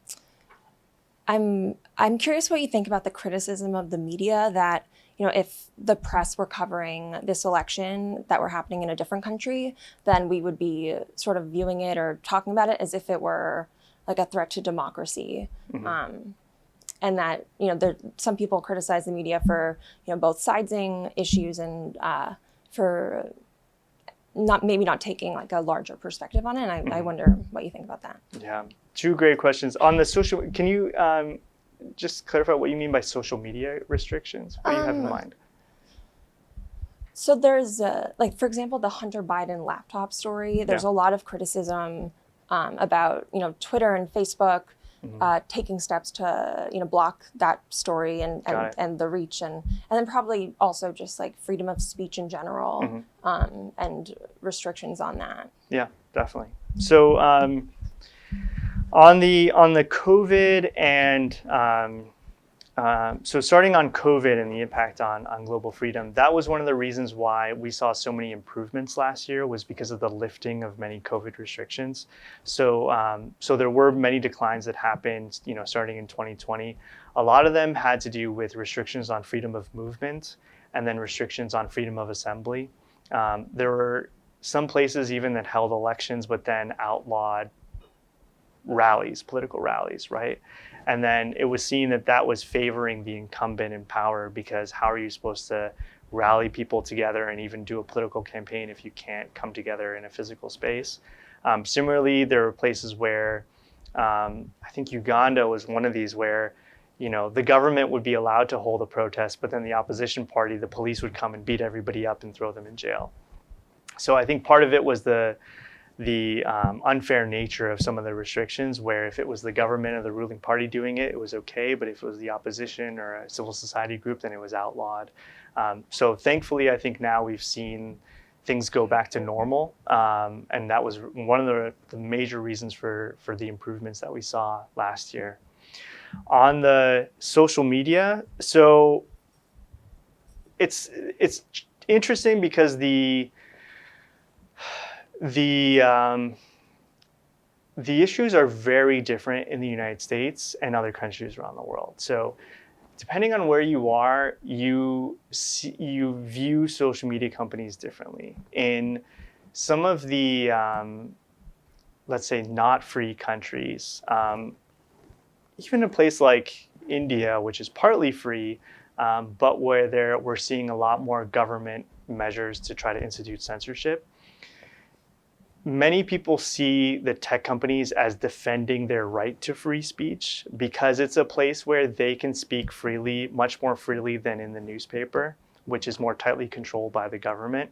curious what you think about the criticism of the media that, if the press were covering this election that were happening in a different country, then we would be sort of viewing it or talking about it as if it were like a threat to democracy. Mm-hmm. And that, some people criticize the media for, both sidesing issues and for not taking like a larger perspective on it. And I wonder what you think about that. Yeah, two great questions. On the social, can you just clarify what you mean by social media restrictions? What do you have in mind? So there's, for example, the Hunter Biden laptop story. There's a lot of criticism about, Twitter and Facebook taking steps to, block that story and the reach, and then probably also just like freedom of speech in general, and restrictions on that. Yeah, definitely. So On the COVID and so starting on COVID and the impact on global freedom, that was one of the reasons why we saw so many improvements last year, was because of the lifting of many COVID restrictions. So so there were many declines that happened, starting in 2020. A lot of them had to do with restrictions on freedom of movement and then restrictions on freedom of assembly. There were some places even that held elections but then outlawed rallies, political rallies, right? And then it was seen that that was favoring the incumbent in power, because how are you supposed to rally people together and even do a political campaign if you can't come together in a physical space? Similarly, there were places where I think Uganda was one of these where the government would be allowed to hold a protest, but then the opposition party, the police, would come and beat everybody up and throw them in jail. So I think part of it was the unfair nature of some of the restrictions, where if it was the government or the ruling party doing it, it was okay, but if it was the opposition or a civil society group, then it was outlawed. So thankfully, I think now we've seen things go back to normal, and that was one of the major reasons for the improvements that we saw last year. On the social media, so it's interesting because the issues are very different in the United States and other countries around the world. So depending on where you are, you view social media companies differently. In some of the, let's say, not free countries, even a place like India, which is partly free, but where we're seeing a lot more government measures to try to institute censorship, many people see the tech companies as defending their right to free speech, because it's a place where they can speak freely, much more freely than in the newspaper, which is more tightly controlled by the government.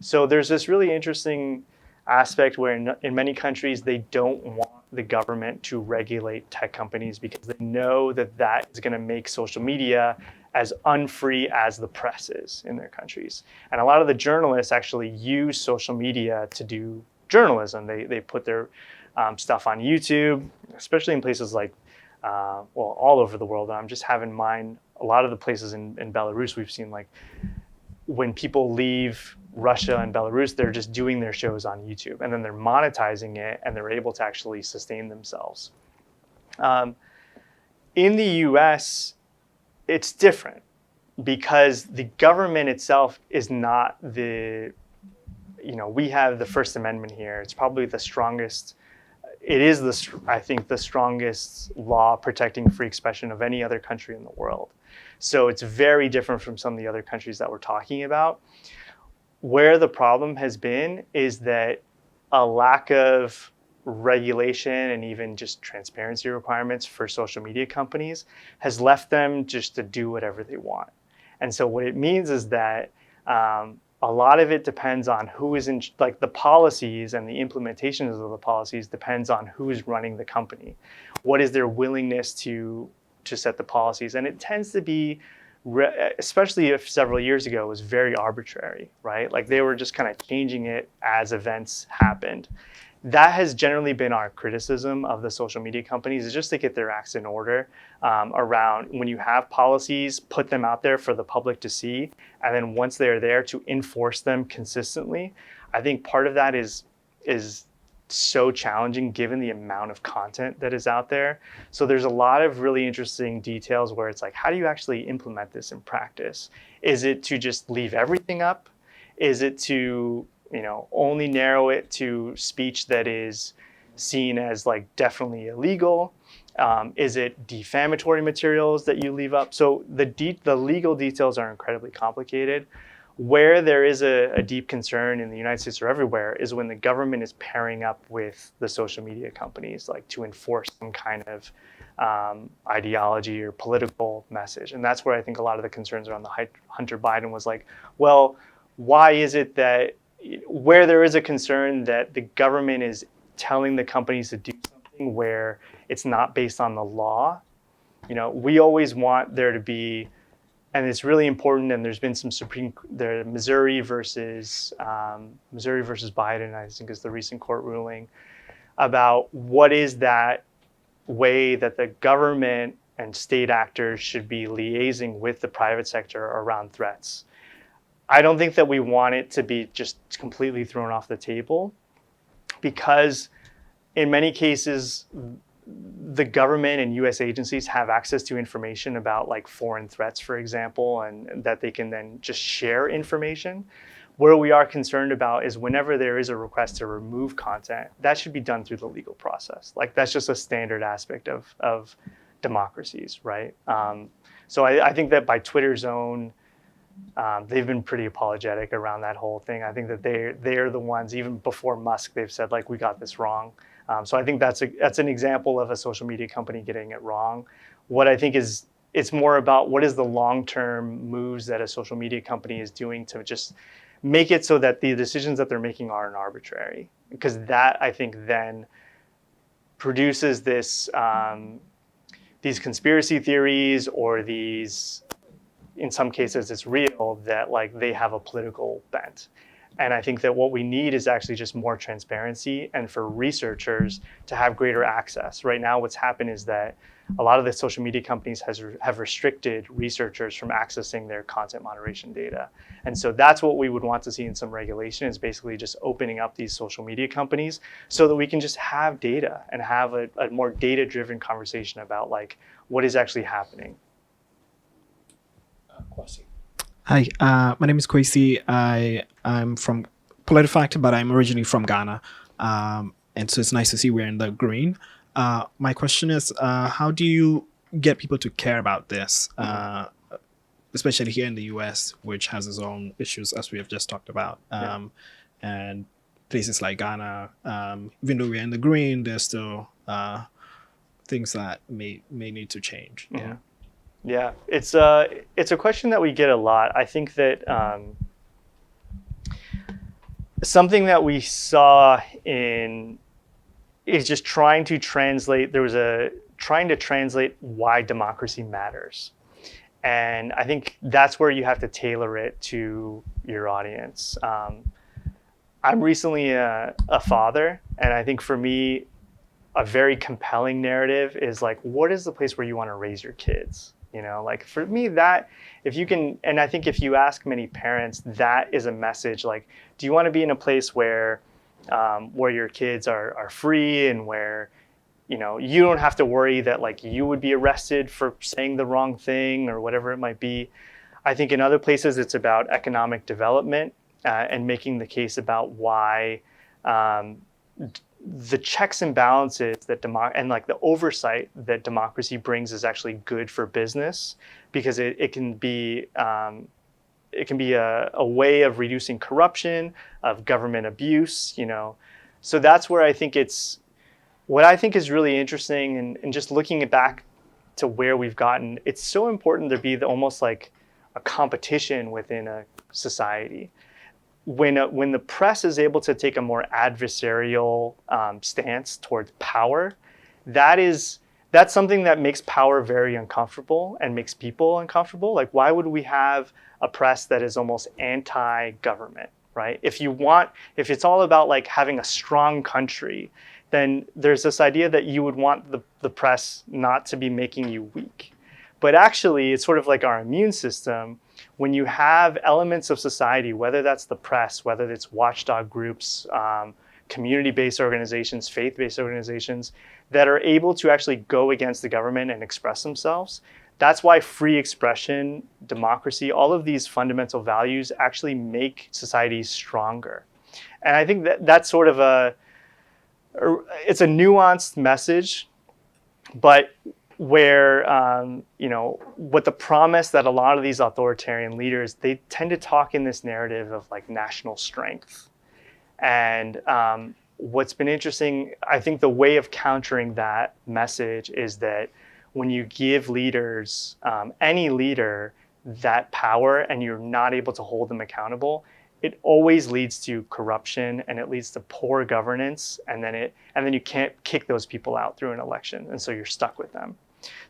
So there's this really interesting aspect where in many countries, they don't want the government to regulate tech companies, because they know that that is going to make social media as unfree as the press is in their countries. And a lot of the journalists actually use social media to do journalism. They put their stuff on YouTube, especially in places like, all over the world. And I'm just having in mind a lot of the places in Belarus we've seen, like when people leave Russia and Belarus, they're just doing their shows on YouTube, and then they're monetizing it, and they're able to actually sustain themselves. In the US, it's different, because the government itself is not we have the First Amendment here. It's probably the strongest. It is I think the strongest law protecting free expression of any other country in the world. So it's very different from some of the other countries that we're talking about. Where the problem has been is that a lack of regulation and even just transparency requirements for social media companies has left them just to do whatever they want. And so what it means is that a lot of it depends on who is in, like the policies and the implementations of the policies depends on who is running the company. What is their willingness to set the policies? And it tends to be, especially if several years ago, it was very arbitrary, right? Like they were just kind of changing it as events happened. That has generally been our criticism of the social media companies, is just to get their acts in order around when you have policies, put them out there for the public to see. And then once they're there, to enforce them consistently. I think part of that is so challenging given the amount of content that is out there. So there's a lot of really interesting details where it's like, how do you actually implement this in practice? Is it to just leave everything up? Is it to only narrow it to speech that is seen as like definitely illegal? Is it defamatory materials that you leave up? So the legal details are incredibly complicated. Where there is a deep concern in the United States or everywhere is when the government is pairing up with the social media companies, like to enforce some kind of ideology or political message. And that's where I think a lot of the concerns around the Hunter Biden was like, well, why is it that where there is a concern that the government is telling the companies to do something where it's not based on the law, we always want there to be, and it's really important, and there's been some Missouri versus Biden, I think, is the recent court ruling about what is that way that the government and state actors should be liaising with the private sector around threats. I don't think that we want it to be just completely thrown off the table, because in many cases, the government and US agencies have access to information about like foreign threats, for example, and that they can then just share information. Where we are concerned about is whenever there is a request to remove content, that should be done through the legal process. Like that's just a standard aspect of democracies, right? So I think that by Twitter's own, they've been pretty apologetic around that whole thing. I think that they're the ones, even before Musk, they've said like, we got this wrong. So I think that's an example of a social media company getting it wrong. What I think is, it's more about what is the long-term moves that a social media company is doing to just make it so that the decisions that they're making aren't arbitrary. Because that, I think, then produces this these conspiracy theories, or these, in some cases it's real, that like they have a political bent. And I think that what we need is actually just more transparency, and for researchers to have greater access. Right now, what's happened is that a lot of the social media companies have restricted researchers from accessing their content moderation data. And so that's what we would want to see in some regulation, is basically just opening up these social media companies so that we can just have data and have a more data-driven conversation about like what is actually happening. Kwasi. Hi, my name is Kwesi. I'm from PolitiFact, but I'm originally from Ghana. And so it's nice to see we're in the green. My question is, how do you get people to care about this, especially here in the US, which has its own issues, as we have just talked about. And places like Ghana, even though we're in the green, there's still things that may need to change. Mm-hmm. Yeah, it's a question that we get a lot. I think that something that we saw is just trying to translate. There was trying to translate why democracy matters, and I think that's where you have to tailor it to your audience. I'm recently a father, and I think for me, a very compelling narrative is like, what is the place where you want to raise your kids? You know, like for me, that if you can, and I think if you ask many parents, that is a message. Like, do you want to be in a place where your kids are free, and where, you know, you don't have to worry that like you would be arrested for saying the wrong thing or whatever it might be? I think in other places it's about economic development and making the case about why the checks and balances that and like the oversight that democracy brings is actually good for business, because it can be a way of reducing corruption, of government abuse, you know. So that's where I think what I think is really interesting, and just looking back to where we've gotten, it's so important to be almost like a competition within a society. When the press is able to take a more adversarial stance towards power, that's something that makes power very uncomfortable and makes people uncomfortable. Like, why would we have a press that is almost anti-government, right? If it's all about like having a strong country, then there's this idea that you would want the press not to be making you weak. But actually, it's sort of like our immune system. When you have elements of society, whether that's the press, whether it's watchdog groups, community-based organizations, faith-based organizations, that are able to actually go against the government and express themselves, that's why free expression, democracy, all of these fundamental values actually make societies stronger. And I think that's sort of it's a nuanced message, but where, what the promise that a lot of these authoritarian leaders, they tend to talk in this narrative of like national strength. And what's been interesting, I think the way of countering that message is that when you give leaders, any leader, that power, and you're not able to hold them accountable, it always leads to corruption, and it leads to poor governance, and then you can't kick those people out through an election, and so you're stuck with them.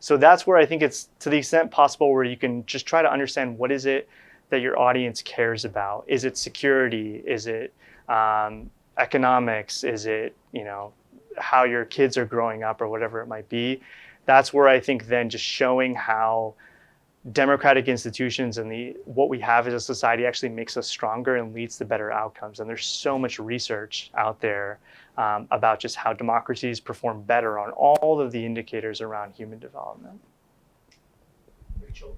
So that's where I think it's, to the extent possible, where you can just try to understand what is it that your audience cares about. Is it security? Is it economics? Is it, how your kids are growing up or whatever it might be. That's where I think then just showing how democratic institutions and what we have as a society actually makes us stronger and leads to better outcomes. And there's so much research out there about just how democracies perform better on all of the indicators around human development. Rachel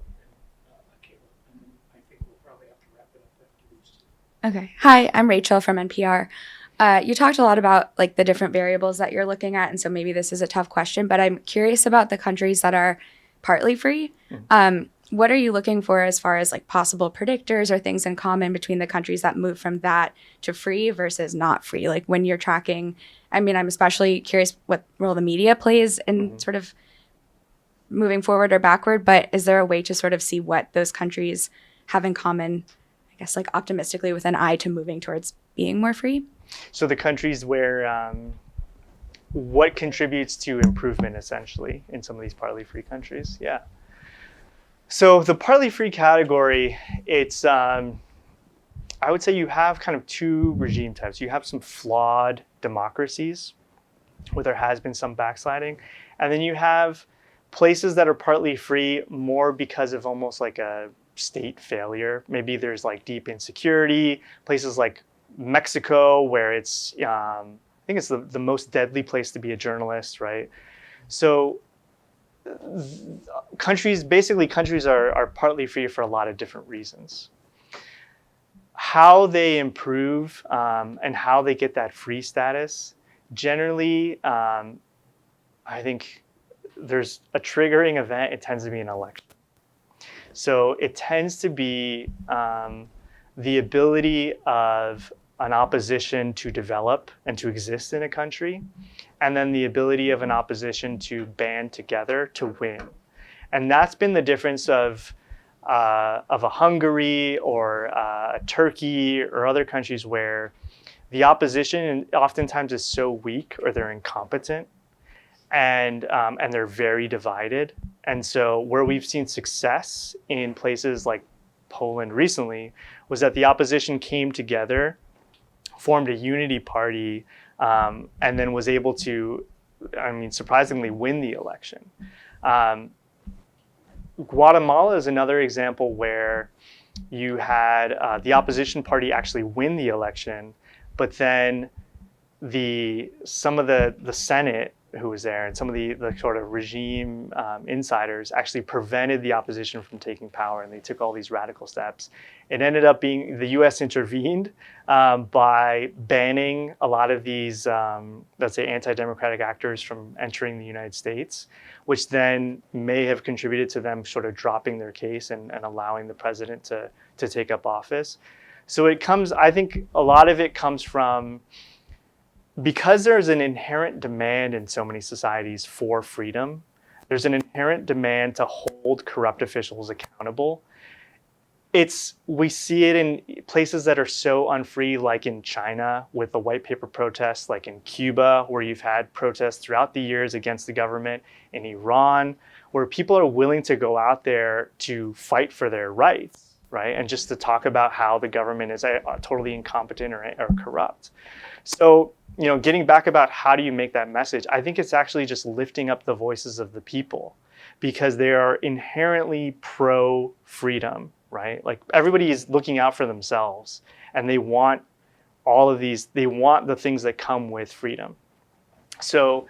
and Kayla, and then I think we'll probably have to wrap it up after these two. Okay. Hi, I'm Rachel from NPR. You talked a lot about like the different variables that you're looking at, and so maybe this is a tough question, but I'm curious about the countries that are partly free. What are you looking for as far as like possible predictors or things in common between the countries that move from that to free versus not free? Like when you're tracking, I mean, I'm especially curious what role the media plays in sort of moving forward or backward, but is there a way to sort of see what those countries have in common, I guess, like optimistically with an eye to moving towards being more free? So the countries where, what contributes to improvement essentially in some of these partly free countries? Yeah. So the partly free category, it's, I would say you have kind of two regime types. You have some flawed democracies where there has been some backsliding. And then you have places that are partly free more because of almost like a state failure. Maybe there's like deep insecurity, places like Mexico where it's, I think it's the most deadly place to be a journalist, right? So countries are partly free for a lot of different reasons. How they improve and how they get that free status, generally, I think there's a triggering event. It tends to be an election. So it tends to be the ability of an opposition to develop and to exist in a country, and then the ability of an opposition to band together to win. And that's been the difference of a Hungary or a Turkey or other countries where the opposition oftentimes is so weak or they're incompetent and they're very divided. And so where we've seen success in places like Poland recently was that the opposition came together, formed a unity party, and then was able to, I mean, surprisingly win the election. Guatemala is another example where you had the opposition party actually win the election, but then some of the Senate who was there and some of the sort of regime insiders actually prevented the opposition from taking power, and they took all these radical steps. It ended up being the US intervened by banning a lot of these, let's say, anti-democratic actors from entering the United States, which then may have contributed to them sort of dropping their case and allowing the president to take up office. So I think a lot of it comes from, because there's an inherent demand in so many societies for freedom, there's an inherent demand to hold corrupt officials accountable. We see it in places that are so unfree, like in China with the white paper protests, like in Cuba, where you've had protests throughout the years against the government, in Iran, where people are willing to go out there to fight for their rights, right? And just to talk about how the government is totally incompetent or corrupt. So, getting back about how do you make that message, I think it's actually just lifting up the voices of the people, because they are inherently pro-freedom, right? Like everybody is looking out for themselves, and they want they want the things that come with freedom. So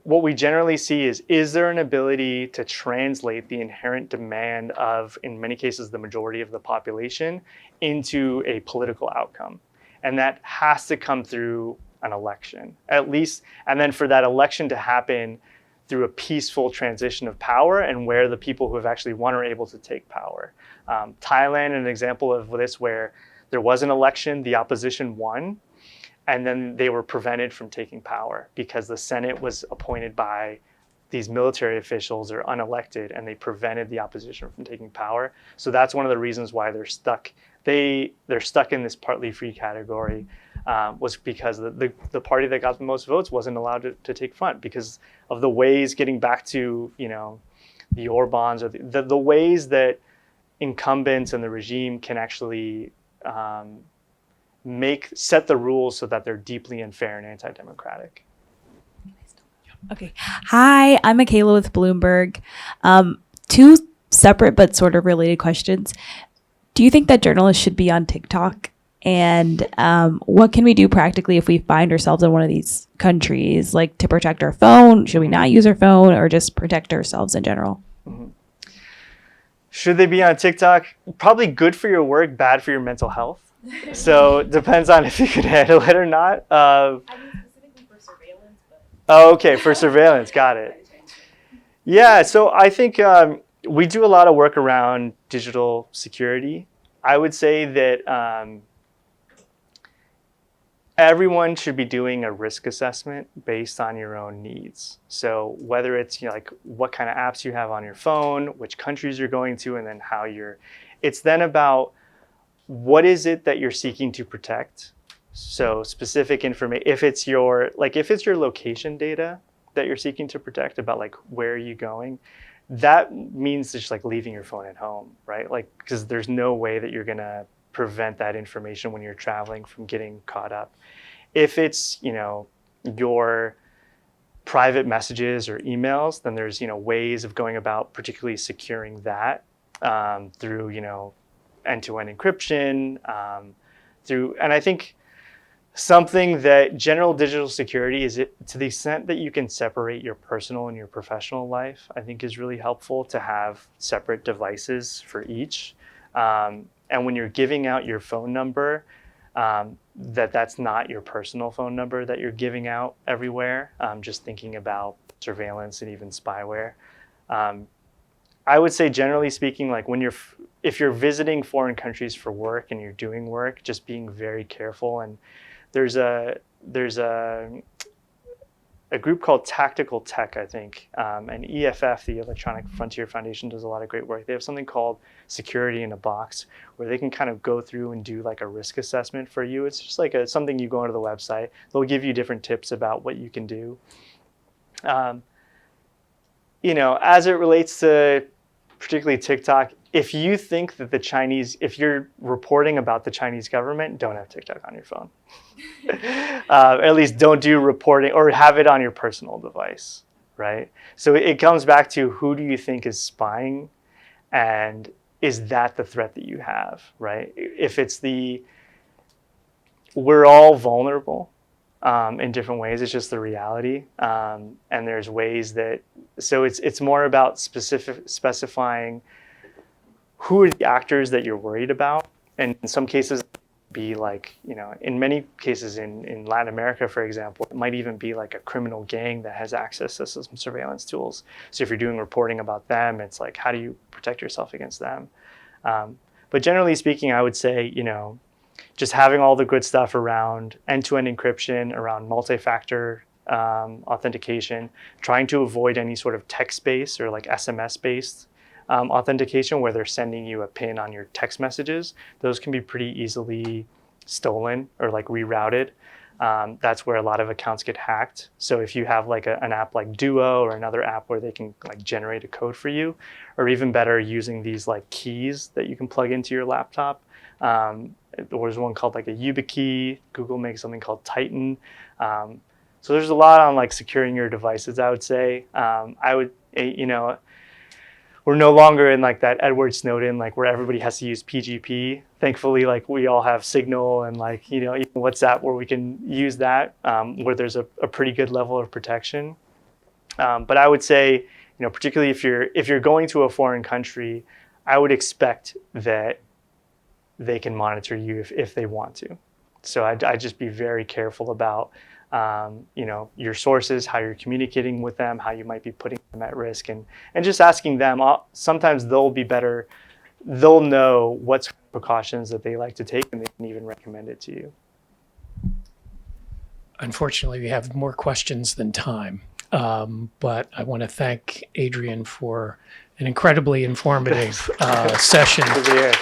what we generally see is there an ability to translate the inherent demand of, in many cases, the majority of the population into a political outcome? And that has to come through an election, at least. And then for that election to happen through a peaceful transition of power, and where the people who have actually won are able to take power. Thailand, an example of this, where there was an election, the opposition won, and then they were prevented from taking power because the Senate was appointed by these military officials or unelected, and they prevented the opposition from taking power. So that's one of the reasons why they're stuck. They're stuck in this partly free category, was because the party that got the most votes wasn't allowed to take front because of the ways, getting back to the Orbans, or the ways that incumbents and the regime can actually set the rules so that they're deeply unfair and anti-democratic. Okay. Hi, I'm Michaela with Bloomberg. Two separate but sort of related questions. Do you think that journalists should be on TikTok? And what can we do practically if we find ourselves in one of these countries, like to protect our phone? Should we not use our phone or just protect ourselves in general? Should they be on TikTok? Probably good for your work, bad for your mental health. So it depends on if you can handle it or not. I mean, specifically for surveillance. Oh, okay, for surveillance, got it. Yeah, so I think we do a lot of work around digital security. I would say that everyone should be doing a risk assessment based on your own needs. So whether it's like what kind of apps you have on your phone, which countries you're going to, and then it's then about what is it that you're seeking to protect. So specific information, if it's your location data that you're seeking to protect about like where are you going, that means just like leaving your phone at home, right? Like, because there's no way that you're gonna prevent that information when you're traveling from getting caught up. If it's, your private messages or emails, then there's, ways of going about particularly securing that through, end-to-end encryption, and I think something that general digital security is to the extent that you can separate your personal and your professional life, I think is really helpful to have separate devices for each. And when you're giving out your phone number, that's not your personal phone number that you're giving out everywhere. Just thinking about surveillance and even spyware. I would say generally speaking, like if you're visiting foreign countries for work and you're doing work, just being very careful. And there's a group called Tactical Tech, I think, and EFF, the Electronic Frontier Foundation, does a lot of great work. They have something called Security in a Box, where they can kind of go through and do like a risk assessment for you. It's just like something you go onto the website. They'll give you different tips about what you can do. As it relates to particularly TikTok, if you think that if you're reporting about the Chinese government, don't have TikTok on your phone. At least don't do reporting or have it on your personal device, right? So it comes back to who do you think is spying, and is that the threat that you have, right? If it's we're all vulnerable in different ways. It's just the reality, and there's ways that. So it's more about specifying who are the actors that you're worried about, and in some cases be like, in many cases in Latin America, for example, it might even be like a criminal gang that has access to some surveillance tools. So if you're doing reporting about them, it's like, how do you protect yourself against them? But generally speaking, I would say, just having all the good stuff around end-to-end encryption, around multi-factor authentication, trying to avoid any sort of text-based or like SMS-based authentication where they're sending you a pin on your text messages. Those can be pretty easily stolen or like rerouted. That's where a lot of accounts get hacked. So if you have like an app like Duo or another app where they can like generate a code for you, or even better, using these like keys that you can plug into your laptop. There's one called like a YubiKey. Google makes something called Titan. So there's a lot on like securing your devices, I would say. We're no longer in like that Edward Snowden, like where everybody has to use PGP. Thankfully, like we all have Signal and like, even WhatsApp where we can use that, where there's a pretty good level of protection. But I would say, particularly if you're going to a foreign country, I would expect that they can monitor you if they want to. So I'd just be very careful about your sources, how you're communicating with them, how you might be putting them at risk, and just asking them. Sometimes they'll know what precautions that they like to take, and they can even recommend it to you. Unfortunately, we have more questions than time, but I want to thank Adrian for an incredibly informative session. Good to hear.